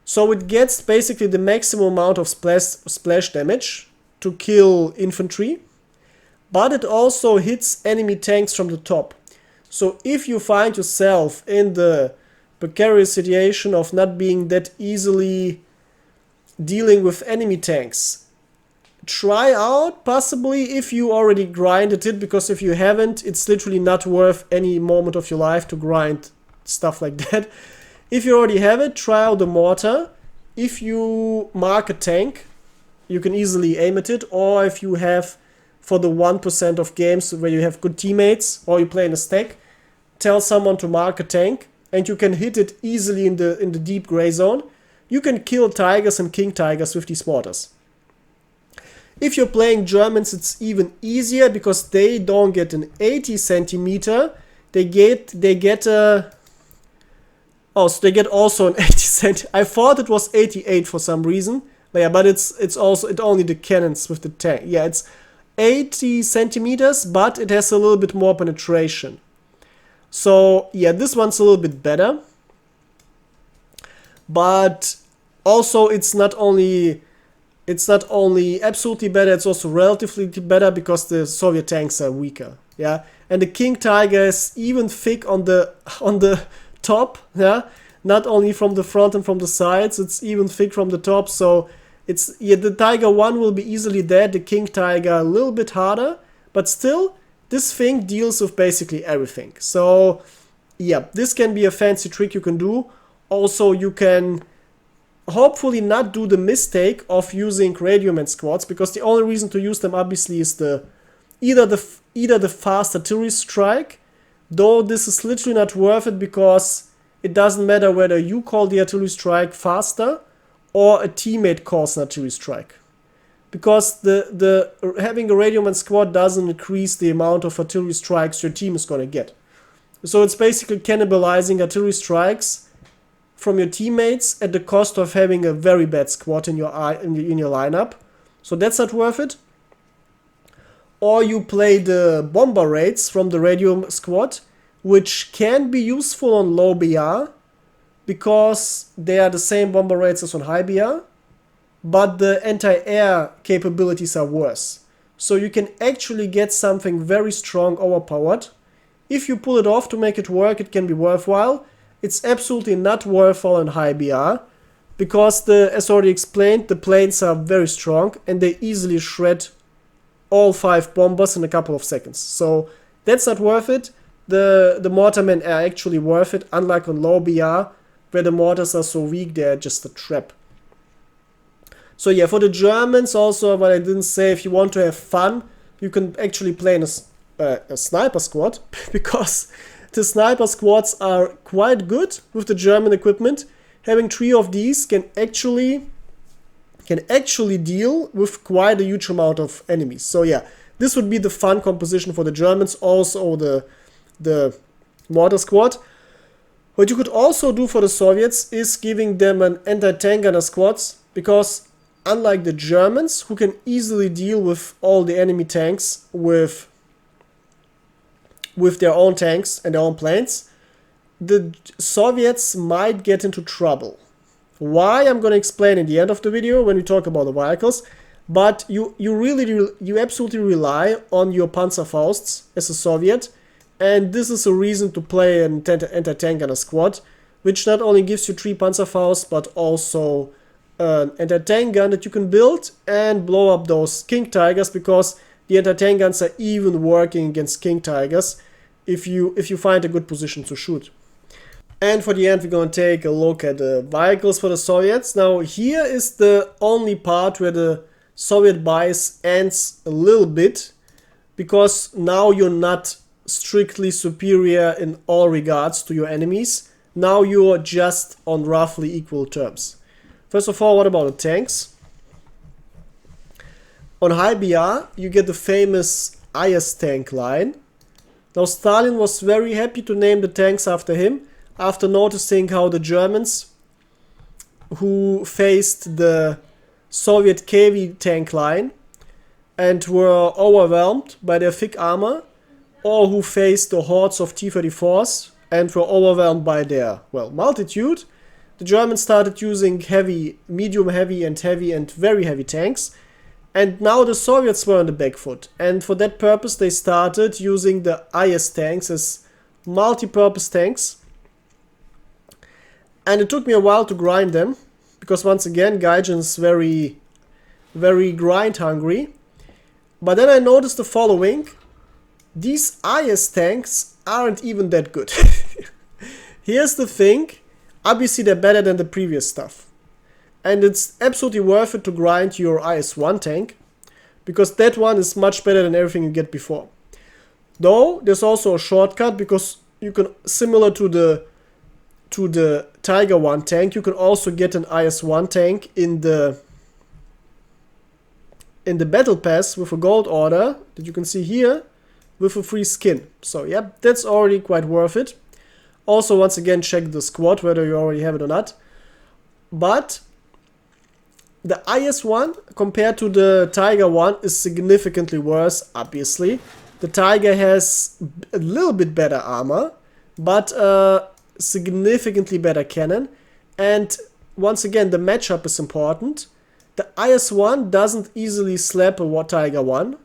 Speaker 1: So it gets basically the maximum amount of splash damage to kill infantry, but it also hits enemy tanks from the top. So if you find yourself in the precarious situation of not being that easily dealing with enemy tanks, try out, possibly if you already grinded it, because if you haven't, it's literally not worth any moment of your life to grind stuff like that. If you already have it, try out the mortar. If you mark a tank, you can easily aim at it, or if you have, for the 1% of games where you have good teammates or you play in a stack, tell someone to mark a tank and you can hit it easily in the deep gray zone. You can kill tigers and king tigers with these mortars. If you're playing Germans, it's even easier because they don't get an 80 centimeter. They get oh, so they get also an 80 cent. I thought it was 88 for some reason. But yeah, but it's only the cannons with the tank. Yeah, it's 80 centimeters, but it has a little bit more penetration. So yeah, this one's a little bit better. But also it's not only absolutely better, it's also relatively better because the Soviet tanks are weaker. Yeah, and the King Tiger is even thick on the top. Yeah, not only from the front and from the sides, it's even thick from the top. So it's, yeah, the Tiger 1 will be easily dead, the King Tiger a little bit harder, but still this thing deals with basically everything. So yeah, this can be a fancy trick you can do. Also, you can hopefully not do the mistake of using Radioman squads, because the only reason to use them obviously is either the fast artillery strike, though this is literally not worth it because it doesn't matter whether you call the artillery strike faster or a teammate calls an artillery strike. Because the having a radio man squad doesn't increase the amount of artillery strikes your team is going to get. So it's basically cannibalizing artillery strikes from your teammates at the cost of having a very bad squad in your lineup. So that's not worth it. Or you play the bomber raids from the radio squad, which can be useful on low BR, because they are the same bomber raids as on high BR, but the anti-air capabilities are worse. So you can actually get something very strong overpowered. If you pull it off to make it work, it can be worthwhile. It's absolutely not worthwhile in high BR, because as already explained, the planes are very strong and they easily shred all 5 bombers in a couple of seconds. So that's not worth it. The mortarmen are actually worth it, unlike on low BR, where the mortars are so weak they're just a trap. So yeah, for the Germans also, what I didn't say, if you want to have fun, you can actually play in a sniper squad, because the sniper squads are quite good with the German equipment. Having 3 of these can actually deal with quite a huge amount of enemies. So yeah, this would be the fun composition for the Germans, also the Mortar Squad. What you could also do for the Soviets is giving them an anti-tank gunner squads, because unlike the Germans, who can easily deal with all the enemy tanks with their own tanks and their own planes, the Soviets might get into trouble. Why, I'm going to explain in the end of the video when we talk about the vehicles, but you absolutely rely on your Panzerfausts as a Soviet, and this is a reason to play an anti-tank gunner squad, which not only gives you 3 Panzerfausts, but also an anti-tank gun that you can build and blow up those King Tigers, because the anti-tank guns are even working against King Tigers if you find a good position to shoot. And for the end, we're going to take a look at the vehicles for the Soviets. Now here is the only part where the Soviet bias ends a little bit, because now you're not strictly superior in all regards to your enemies. Now you're just on roughly equal terms. First of all, what about the tanks? On high BR, you get the famous IS tank line. Now Stalin was very happy to name the tanks after him, after noticing how the Germans, who faced the Soviet KV tank line and were overwhelmed by their thick armor, or who faced the hordes of T-34s and were overwhelmed by their, well, multitude, the Germans started using heavy, medium heavy and very heavy tanks. And now the Soviets were on the back foot. And for that purpose, they started using the IS tanks as multi-purpose tanks. And it took me a while to grind them, because once again, Gaijin is very, very grind hungry. But then I noticed the following: these IS tanks aren't even that good. Here's the thing, obviously they're better than the previous stuff. And it's absolutely worth it to grind your IS-1 tank, because that one is much better than everything you get before. Though, there's also a shortcut, because you can, similar to the Tiger 1 tank, you can also get an IS-1 tank in the battle pass with a gold order that you can see here with a free skin. So yeah, that's already quite worth it. Also, once again, check the squad whether you already have it or not. But the IS-1 compared to the Tiger 1 is significantly worse, obviously. The Tiger has a little bit better armor, but significantly better cannon. And once again, the matchup is important. The IS-1 doesn't easily slap a Tiger 1,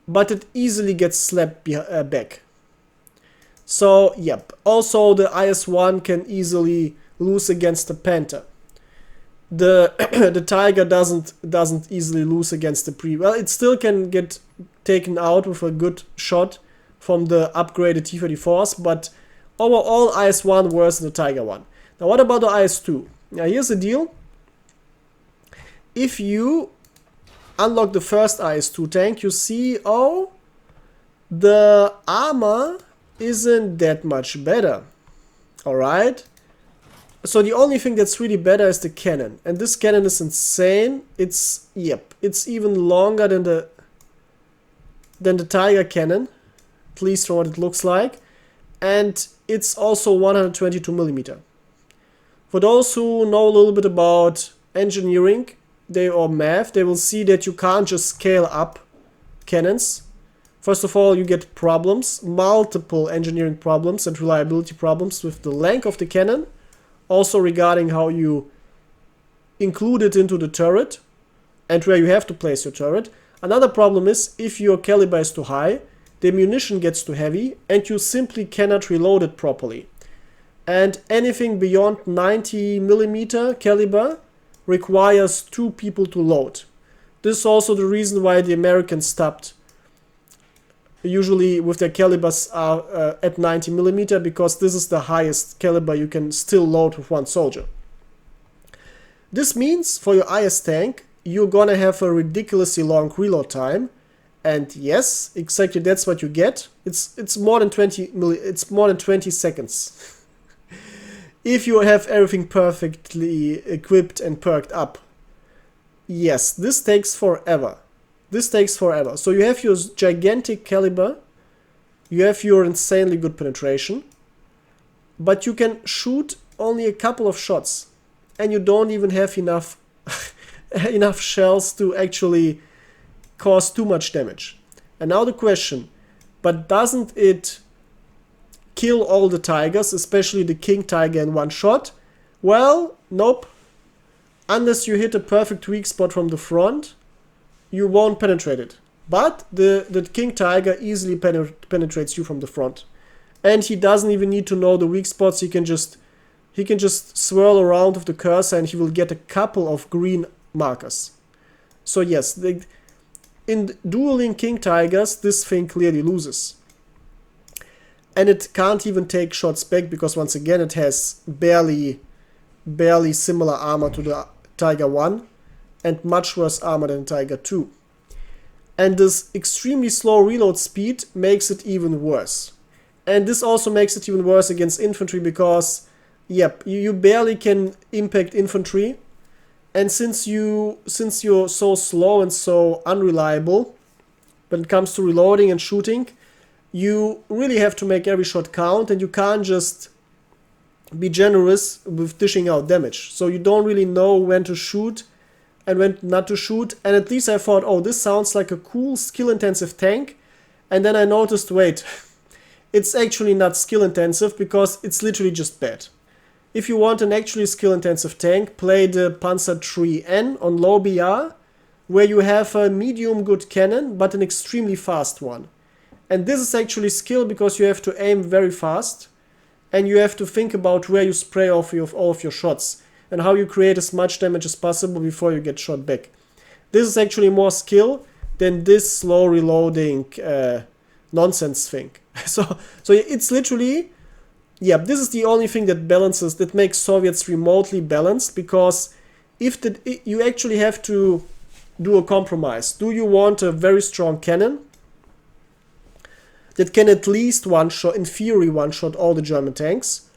Speaker 1: but it easily gets slapped back. So, yep. Also, the IS-1 can easily lose against the Panther. The Tiger doesn't easily lose against the well, it still can get taken out with a good shot from the upgraded T-34s, but overall IS-1 worse than the Tiger 1. Now what about the IS-2? Now here's the deal. If you unlock the first IS-2 tank, you see, oh, the armor isn't that much better. Alright? So the only thing that's really better is the cannon. And this cannon is insane. It's, yep, it's even longer than the Tiger cannon, at least from what it looks like. And it's also 122mm. For those who know a little bit about engineering or math, they will see that you can't just scale up cannons. First of all, you get problems, multiple engineering problems and reliability problems with the length of the cannon. Also regarding how you include it into the turret and where you have to place your turret. Another problem is if your caliber is too high, the ammunition gets too heavy and you simply cannot reload it properly. And anything beyond 90mm caliber requires 2 people to load. This is also the reason why the Americans stopped usually with their calibers are at 90mm, because this is the highest caliber you can still load with one soldier. This means for your IS tank you're gonna have a ridiculously long reload time, and yes, exactly that's what you get. It's more than 20 seconds. If you have everything perfectly equipped and perked up. Yes, this takes forever. This takes forever. So you have your gigantic caliber, you have your insanely good penetration, but you can shoot only a couple of shots, and you don't even have enough enough shells to actually cause too much damage. And now the question, but doesn't it kill all the tigers, especially the King Tiger, in one shot? Well, nope. Unless you hit a perfect weak spot from the front, you won't penetrate it. But the King Tiger easily penetrates you from the front. And he doesn't even need to know the weak spots. He can just swirl around with the cursor and he will get a couple of green markers. So yes, in dueling King Tigers, this thing clearly loses. And it can't even take shots back because once again it has barely similar armor to the Tiger 1. And much worse armor than Tiger 2. And this extremely slow reload speed makes it even worse. And this also makes it even worse against infantry because, yep, you barely can impact infantry. And since you're so slow and so unreliable when it comes to reloading and shooting, you really have to make every shot count, and you can't just be generous with dishing out damage. So you don't really know when to shoot and when not to shoot. And at least I thought, oh, this sounds like a cool skill intensive tank. And then I noticed, wait, it's actually not skill intensive because it's literally just bad. If you want an actually skill intensive tank, play the Panzer IIIN on low BR, where you have a medium good cannon but an extremely fast one. And this is actually skill because you have to aim very fast and you have to think about where you spray off all of your shots and how you create as much damage as possible before you get shot back. This is actually more skill than this slow reloading nonsense thing. So it's literally, yeah, this is the only thing that makes Soviets remotely balanced, because you actually have to do a compromise. Do you want a very strong cannon that can at least one-shot, in theory, one-shot all the German tanks,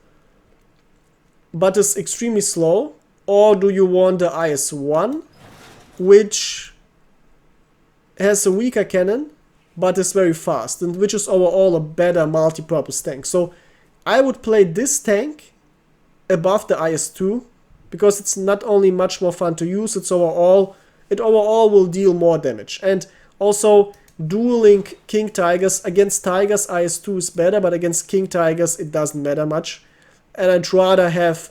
Speaker 1: but is extremely slow? Or do you want the IS-1, which has a weaker cannon, but is very fast, and which is overall a better multi-purpose tank? So I would play this tank above the IS-2, because it's not only much more fun to use, it overall will deal more damage. And also, dueling King Tigers, against Tigers IS-2 is better, but against King Tigers it doesn't matter much. And I'd rather have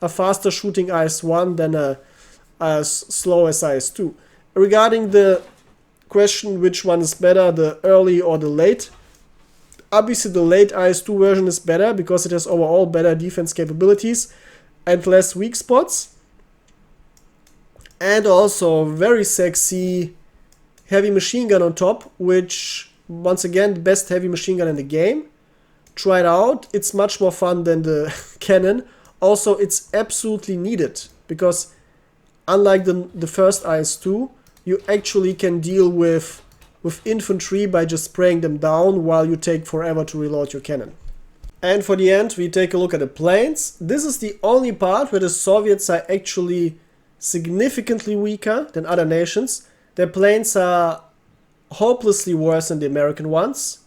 Speaker 1: a faster shooting IS-1 than as slow as IS-2. Regarding the question which one is better, the early or the late, obviously the late IS-2 version is better because it has overall better defense capabilities and less weak spots. And also very sexy heavy machine gun on top, which once again the best heavy machine gun in the game. Try it out, it's much more fun than the cannon. Also, it's absolutely needed because unlike the first IS-2, you actually can deal with infantry by just spraying them down while you take forever to reload your cannon. And for the end, we take a look at the planes. This is the only part where the Soviets are actually significantly weaker than other nations. Their planes are hopelessly worse than the American ones.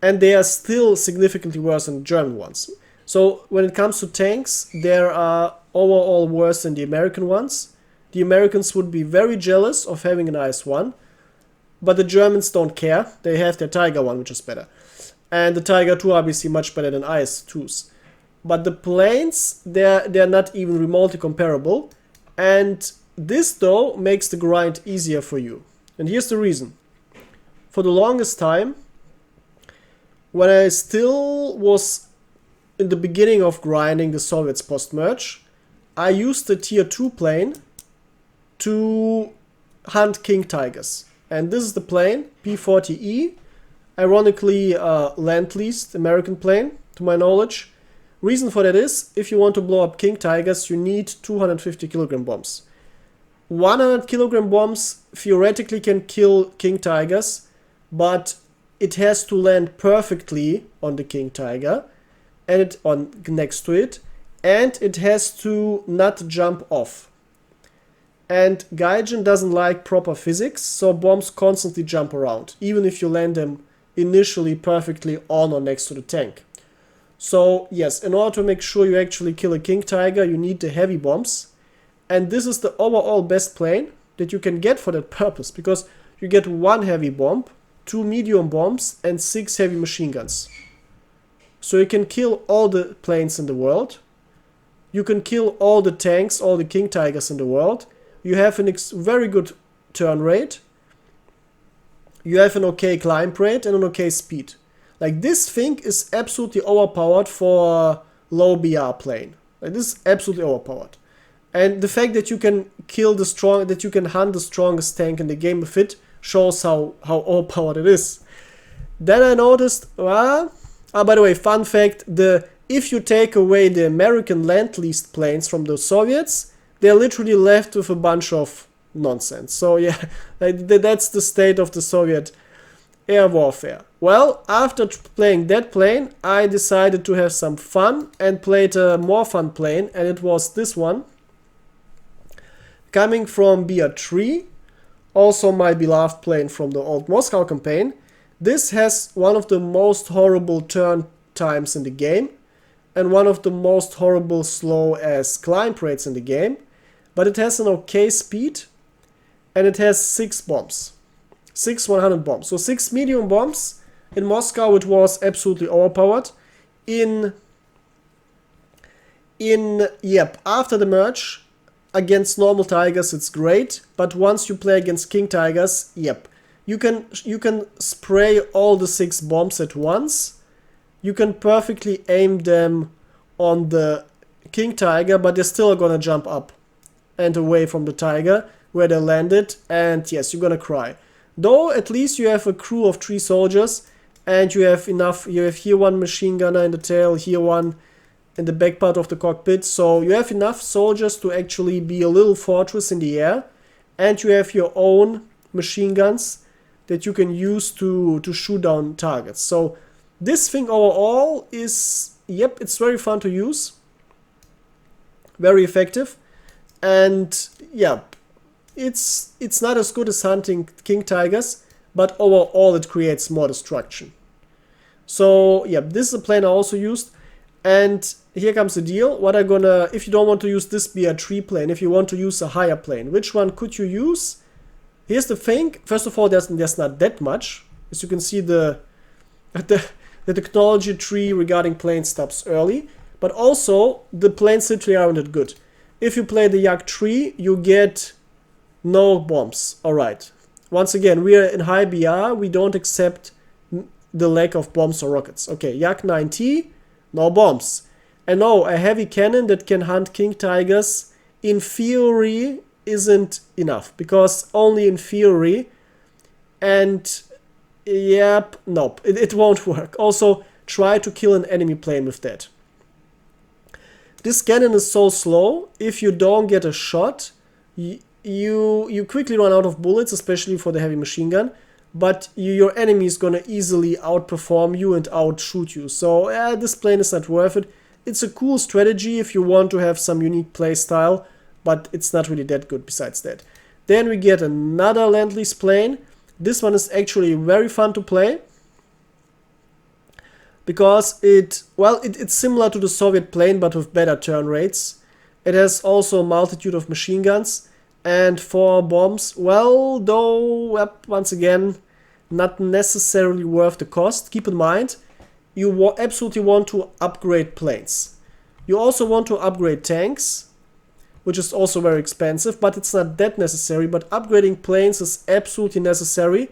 Speaker 1: And they are still significantly worse than the German ones. So when it comes to tanks, they are overall worse than the American ones. The Americans would be very jealous of having an IS-1. But the Germans don't care. They have their Tiger 1, which is better. And the Tiger 2 are obviously much better than IS-2s. But the planes, they're not even remotely comparable. And this, though, makes the grind easier for you. And here's the reason. For the longest time, when I still was in the beginning of grinding the Soviets post-merge, I used the tier 2 plane to hunt King Tigers. And this is the plane, P-40E. Ironically, Land-leased American plane, to my knowledge. Reason for that is, if you want to blow up King Tigers, you need 250 kilogram bombs. 100 kilogram bombs theoretically can kill King Tigers, but it has to land perfectly on the King Tiger, and next to it, and it has to not jump off. And Gaijin doesn't like proper physics, so bombs constantly jump around, even if you land them initially perfectly on or next to the tank. So yes, in order to make sure you actually kill a King Tiger, you need the heavy bombs. And this is the overall best plane that you can get for that purpose, because you get 1 heavy bomb, 2 medium bombs, and 6 heavy machine guns. So you can kill all the planes in the world. You can kill all the tanks, all the King Tigers in the world. You have a very good turn rate. You have an okay climb rate and an okay speed. Like, this thing is absolutely overpowered for a low BR plane. Like, this is absolutely overpowered. And the fact that you can that you can hunt the strongest tank in the game with it shows how overpowered it is. Then I noticed, by the way, fun fact, if you take away the American Land-leased planes from the Soviets, they're literally left with a bunch of nonsense. So yeah, that's the state of the Soviet air warfare. Well, after playing that plane, I decided to have some fun and played a more fun plane, and it was this one. Coming from BR3, also my beloved plane from the old Moscow campaign. This has one of the most horrible turn times in the game, and one of the most horrible slow as climb rates in the game, but it has an okay speed, and it has 6 bombs. 6 100 bombs. So 6 medium bombs. In Moscow it was absolutely overpowered. After the merge, against normal Tigers it's great, but once you play against King Tigers, you can spray all the 6 bombs at once. You can perfectly aim them on the King Tiger, but they're still gonna jump up and away from the Tiger where they landed, and yes, you're gonna cry. Though at least you have a crew of 3 soldiers, and you have here 1 machine gunner in the tail, here 1 in the back part of the cockpit, so you have enough soldiers to actually be a little fortress in the air, and you have your own machine guns that you can use to shoot down targets. So this thing overall is, it's very fun to use, very effective, and it's not as good as hunting King Tigers, but overall it creates more destruction. So this is a plane I also used, and here comes the deal. If you don't want to use this BR3 plane, if you want to use a higher plane, which one could you use? Here's the thing. First of all, there's not that much. As you can see, the technology tree regarding planes stops early, but also the planes literally aren't that good. If you play the Yak 3, you get no bombs. Alright. Once again, we are in high BR, we don't accept the lack of bombs or rockets. Okay, Yak 9T, no bombs. And no, a heavy cannon that can hunt King Tigers, in theory, isn't enough. Because only in theory, and nope, it won't work. Also, try to kill an enemy plane with that. This cannon is so slow, if you don't get a shot, you quickly run out of bullets, especially for the heavy machine gun. but your enemy is gonna easily outperform you and outshoot you. So this plane is not worth it. It's a cool strategy if you want to have some unique playstyle, but it's not really that good besides that. Then we get another Lend-Lease plane. This one is actually very fun to play because it's similar to the Soviet plane but with better turn rates. It has also a multitude of machine guns and 4 bombs. Well, though, once again, not necessarily worth the cost. Keep in mind, you absolutely want to upgrade planes. You also want to upgrade tanks, which is also very expensive, but it's not that necessary. But upgrading planes is absolutely necessary,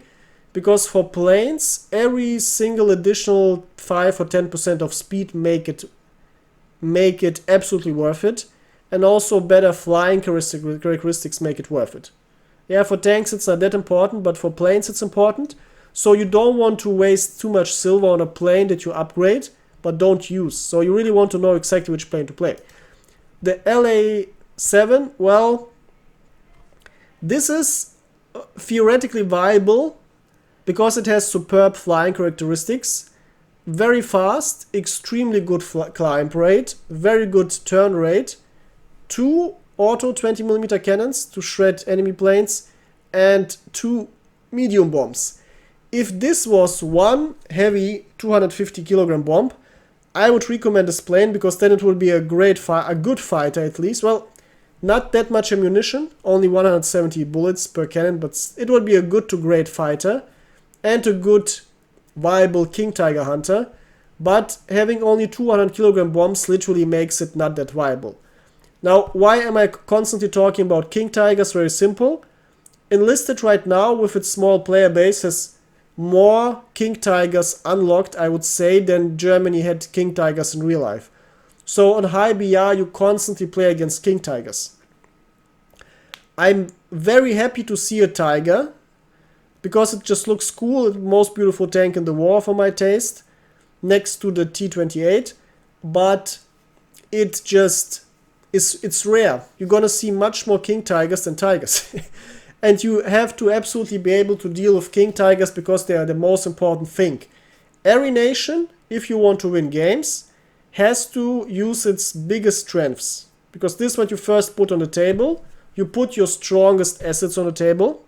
Speaker 1: because for planes, every single additional 5 or 10% of speed make it absolutely worth it. And also better flying characteristics make it worth it. Yeah, for tanks it's not that important, but for planes it's important. So you don't want to waste too much silver on a plane that you upgrade, but don't use. So you really want to know exactly which plane to play. The LA-7, well, this is theoretically viable because it has superb flying characteristics, very fast, extremely good climb rate, very good turn rate, 2 auto 20mm cannons to shred enemy planes, and 2 medium bombs. If this was one heavy 250 kilogram bomb, I would recommend this plane because then it would be a good fighter at least. Well, not that much ammunition, only 170 bullets per cannon, but it would be a good to great fighter and a good viable King Tiger hunter. But having only 200 kilogram bombs literally makes it not that viable. Now, why am I constantly talking about King Tigers? Very simple. Enlisted right now with its small player base has more King Tigers unlocked, I would say, than Germany had King Tigers in real life. So on high BR you constantly play against King Tigers. I'm very happy to see a Tiger because it just looks cool, the most beautiful tank in the war for my taste, next to the T-28, but it just it's rare. You're gonna see much more King Tigers than Tigers. And you have to absolutely be able to deal with King Tigers because they are the most important thing. Every nation, if you want to win games, has to use its biggest strengths. Because this is what you first put on the table. You put your strongest assets on the table.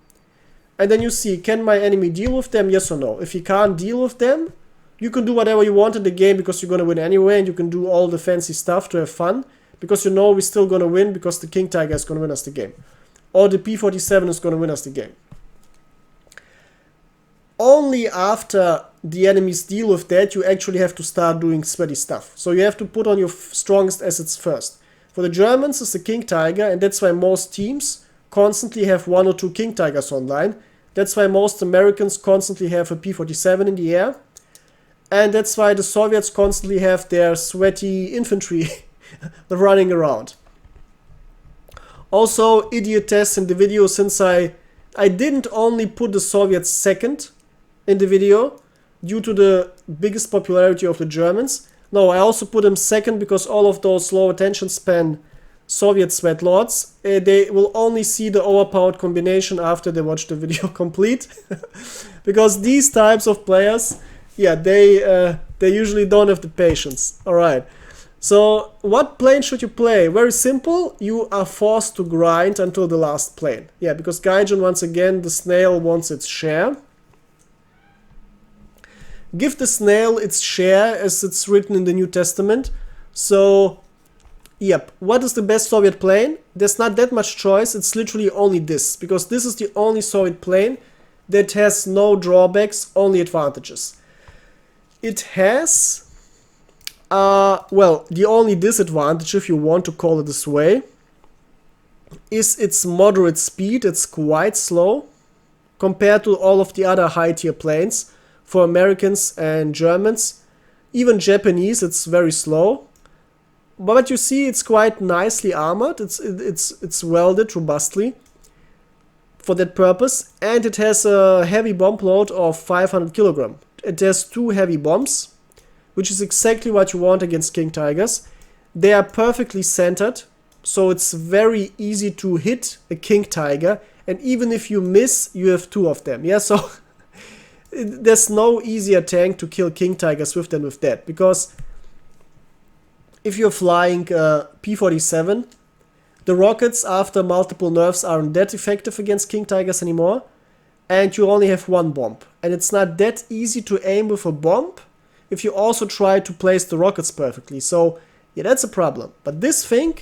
Speaker 1: And then you see, can my enemy deal with them, yes or no? If he can't deal with them, you can do whatever you want in the game because you're going to win anyway. And you can do all the fancy stuff to have fun. Because you know we're still going to win because the King Tiger is going to win us the game. Or the P-47 is going to win us the game. Only after the enemies deal with that, you actually have to start doing sweaty stuff. So you have to put on your strongest assets first. For the Germans, it's the King Tiger, and that's why most teams constantly have 1 or 2 King Tigers online. That's why most Americans constantly have a P-47 in the air. And that's why the Soviets constantly have their sweaty infantry running around. Also, idiot test in the video, since I didn't only put the Soviets second in the video due to the biggest popularity of the Germans. No, I also put them second because all of those low attention span Soviet Sweatlords, they will only see the overpowered combination after they watch the video complete. Because these types of players, yeah, they usually don't have the patience. Alright. So, what plane should you play? Very simple, you are forced to grind until the last plane. Yeah, because Gaijin, once again, the snail wants its share. Give the snail its share, as it's written in the New Testament. So, yep, what is the best Soviet plane? There's not that much choice, it's literally only this. Because this is the only Soviet plane that has no drawbacks, only advantages. It has... well, the only disadvantage, if you want to call it this way, is its moderate speed. It's quite slow compared to all of the other high-tier planes. For Americans and Germans, even Japanese, it's very slow. But you see, it's quite nicely armored. It's welded robustly for that purpose, and it has a heavy bomb load of 500 kilogram. It has 2 heavy bombs, which is exactly what you want against King Tigers. They are perfectly centered, so it's very easy to hit a King Tiger, and even if you miss, you have 2 of them. Yeah, so there's no easier tank to kill King Tigers with than with that, because if you're flying P-47, the rockets after multiple nerfs aren't that effective against King Tigers anymore, and you only have one bomb. And it's not that easy to aim with a bomb if you also try to place the rockets perfectly. So yeah, that's a problem. But this thing,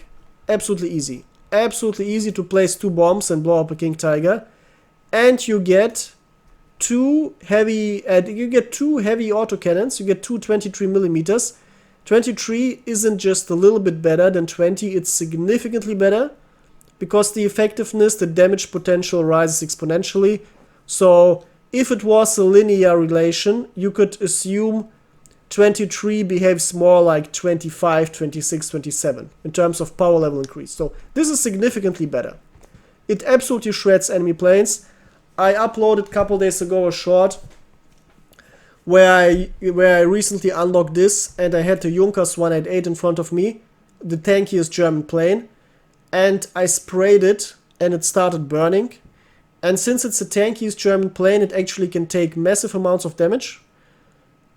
Speaker 1: absolutely easy. Absolutely easy to place 2 bombs and blow up a King Tiger. And you get two heavy autocannons. You get two 23 millimeters. 23 isn't just a little bit better than 20, it's significantly better, because the effectiveness, the damage potential rises exponentially. So if it was a linear relation, you could assume 23 behaves more like 25, 26, 27 in terms of power level increase. So this is significantly better. It absolutely shreds enemy planes. I uploaded a couple days ago a short where I recently unlocked this, and I had the Junkers 188 in front of me, the tankiest German plane, and I sprayed it and it started burning. And since it's the tankiest German plane, it actually can take massive amounts of damage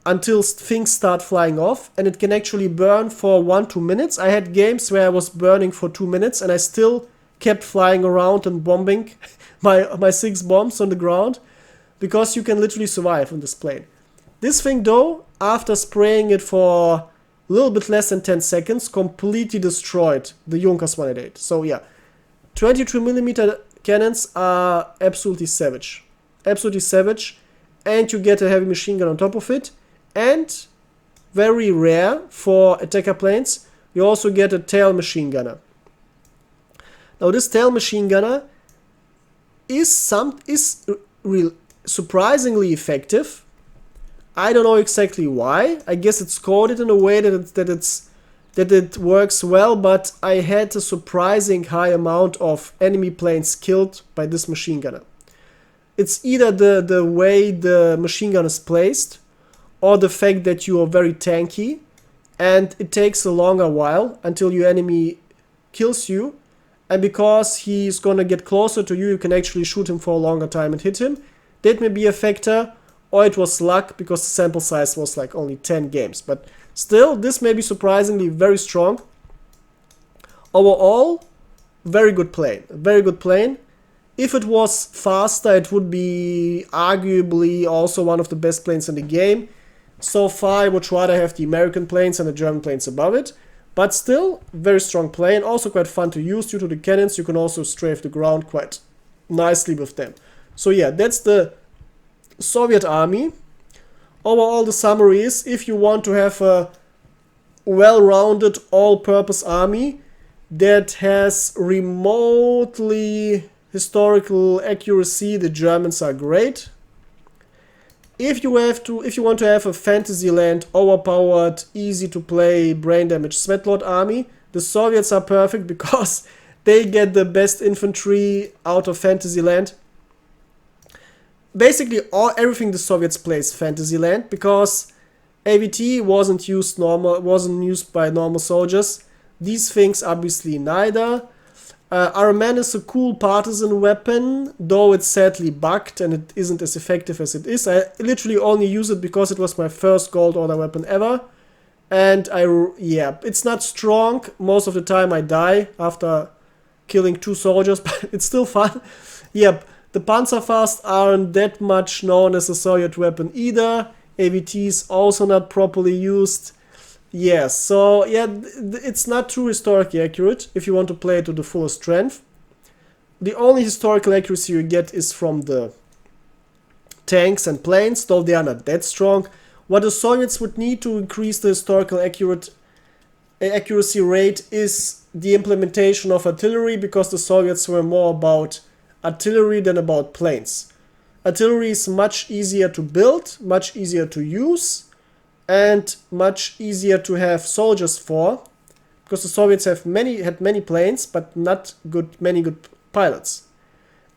Speaker 1: until things start flying off, and it can actually burn for 1-2 minutes. I had games where I was burning for 2 minutes and I still kept flying around and bombing my 6 bombs on the ground, because you can literally survive on this plane. This thing though, after spraying it for a little bit less than 10 seconds, completely destroyed the Junkers 188. So yeah, 22mm cannons are absolutely savage. Absolutely savage. And you get a heavy machine gun on top of it. And very rare for attacker planes, you also get a tail machine gunner. Now this tail machine gunner is surprisingly effective. I don't know exactly why. I guess it's coded in a way that it works well, but I had a surprising high amount of enemy planes killed by this machine gunner. It's either the way the machine gun is placed, or the fact that you are very tanky and it takes a longer while until your enemy kills you, and because he's gonna get closer to you, you can actually shoot him for a longer time and hit him. That may be a factor. Or it was luck, because the sample size was like only 10 games. But still, this may be surprisingly very strong. Overall, very good plane. Very good plane. If it was faster, it would be arguably also one of the best planes in the game. So far, I would rather have the American planes and the German planes above it. But still, very strong plane. Also quite fun to use due to the cannons. You can also strafe the ground quite nicely with them. So yeah, that's the Soviet army. Overall, the summary is, if you want to have a well-rounded all-purpose army that has remotely historical accuracy, the Germans are great. If you want to have a Fantasyland, overpowered, easy to play, brain damage Sweatlord army, the Soviets are perfect, because they get the best infantry out of Fantasyland. Basically, everything the Soviets play is Fantasyland, because AVT wasn't used by normal soldiers. These things obviously neither. RMN is a cool partisan weapon, though it's sadly bugged and it isn't as effective as it is. I literally only use it because it was my first gold order weapon ever. And it's not strong. Most of the time I die after killing 2 soldiers, but it's still fun. Yep. The Panzerfaust aren't that much known as a Soviet weapon either. AVT is also not properly used. Yes, so yeah, it's not too historically accurate if you want to play it to the fullest strength. The only historical accuracy you get is from the tanks and planes, though they are not that strong. What the Soviets would need to increase the historical accuracy rate is the implementation of artillery, because the Soviets were more about artillery than about planes. Artillery is much easier to build, much easier to use, and much easier to have soldiers for, because the Soviets had many planes, but not many good pilots.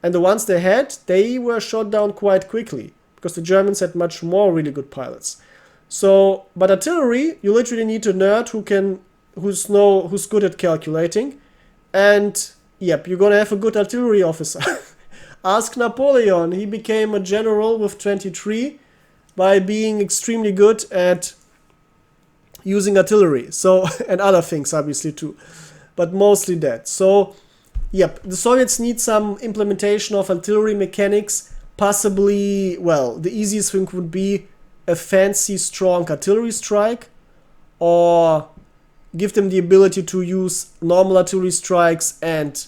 Speaker 1: And the ones they had, they were shot down quite quickly, because the Germans had much more really good pilots. So, but artillery, you literally need a nerd who's good at calculating, and yep, you're gonna have a good artillery officer. Ask Napoleon. He became a general with 23 by being extremely good at using artillery. So, and other things obviously too, but mostly that. So, yep, the Soviets need some implementation of artillery mechanics. Possibly, well, the easiest thing would be a fancy, strong artillery strike, or give them the ability to use normal artillery strikes and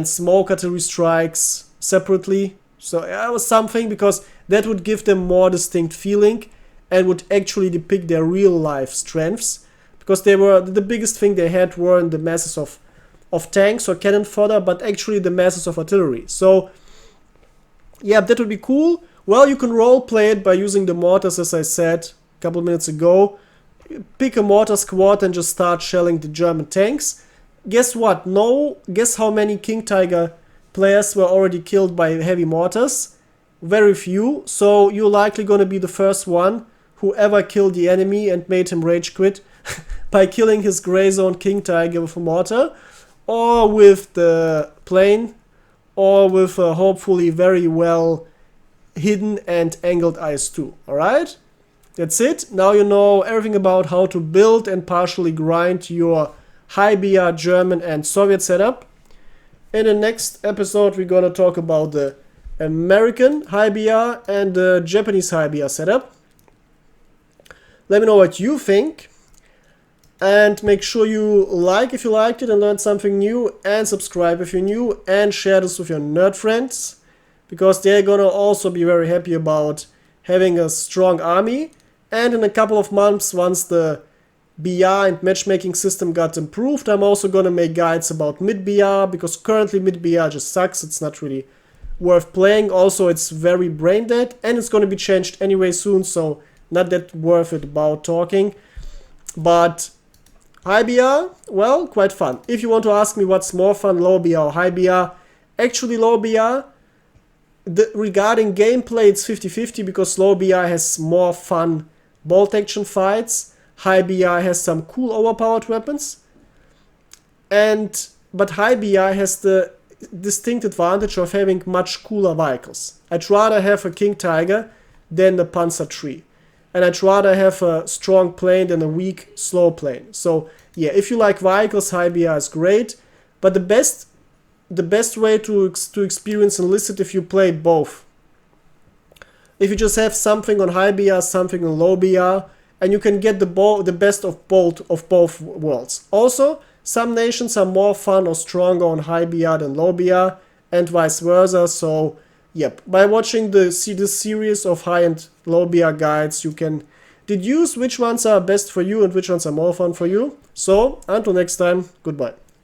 Speaker 1: smoke artillery strikes separately. So that was something, because that would give them more distinct feeling and would actually depict their real life strengths, because they were the biggest thing they had weren't the masses of tanks or cannon fodder, but actually the masses of artillery. So yeah, that would be cool. Well, you can role play it by using the mortars, as I said a couple minutes ago. Pick a mortar squad and just start shelling the German tanks. Guess what? No, guess how many King Tiger players were already killed by heavy mortars? Very few. So you're likely going to be the first one who ever killed the enemy and made him rage quit by killing his gray zone King Tiger with a mortar, or with the plane, or with a hopefully very well hidden and angled IS-2. Alright? That's it. Now you know everything about how to build and partially grind your high BR German and Soviet setup. In the next episode we're gonna talk about the American high BR and the Japanese high BR setup. Let me know what you think. And make sure you like if you liked it and learned something new, and subscribe if you're new, and share this with your nerd friends, because they're gonna also be very happy about having a strong army. And in a couple of months, once the BR and matchmaking system got improved, I'm also gonna make guides about mid-BR, because currently mid-BR just sucks. It's not really worth playing. Also, it's very brain dead, and it's gonna be changed anyway soon, so not that worth it about talking. But high BR, well, quite fun. If you want to ask me what's more fun, low BR or high BR, actually low BR. Regarding gameplay, it's 50-50, because low BR has more fun bolt action fights. High BR has some cool overpowered weapons. But high BR has the distinct advantage of having much cooler vehicles. I'd rather have a King Tiger than the Panzer III. And I'd rather have a strong plane than a weak, slow plane. So yeah, if you like vehicles, high BR is great. But the best way to experience Enlisted if you play both. If you just have something on high BR, something on low BR, and you can get the best of both worlds. Also, some nations are more fun or stronger on high BR than low BR, and vice versa. So yep, by watching this series of high and low BR guides, you can deduce which ones are best for you and which ones are more fun for you. So until next time, goodbye.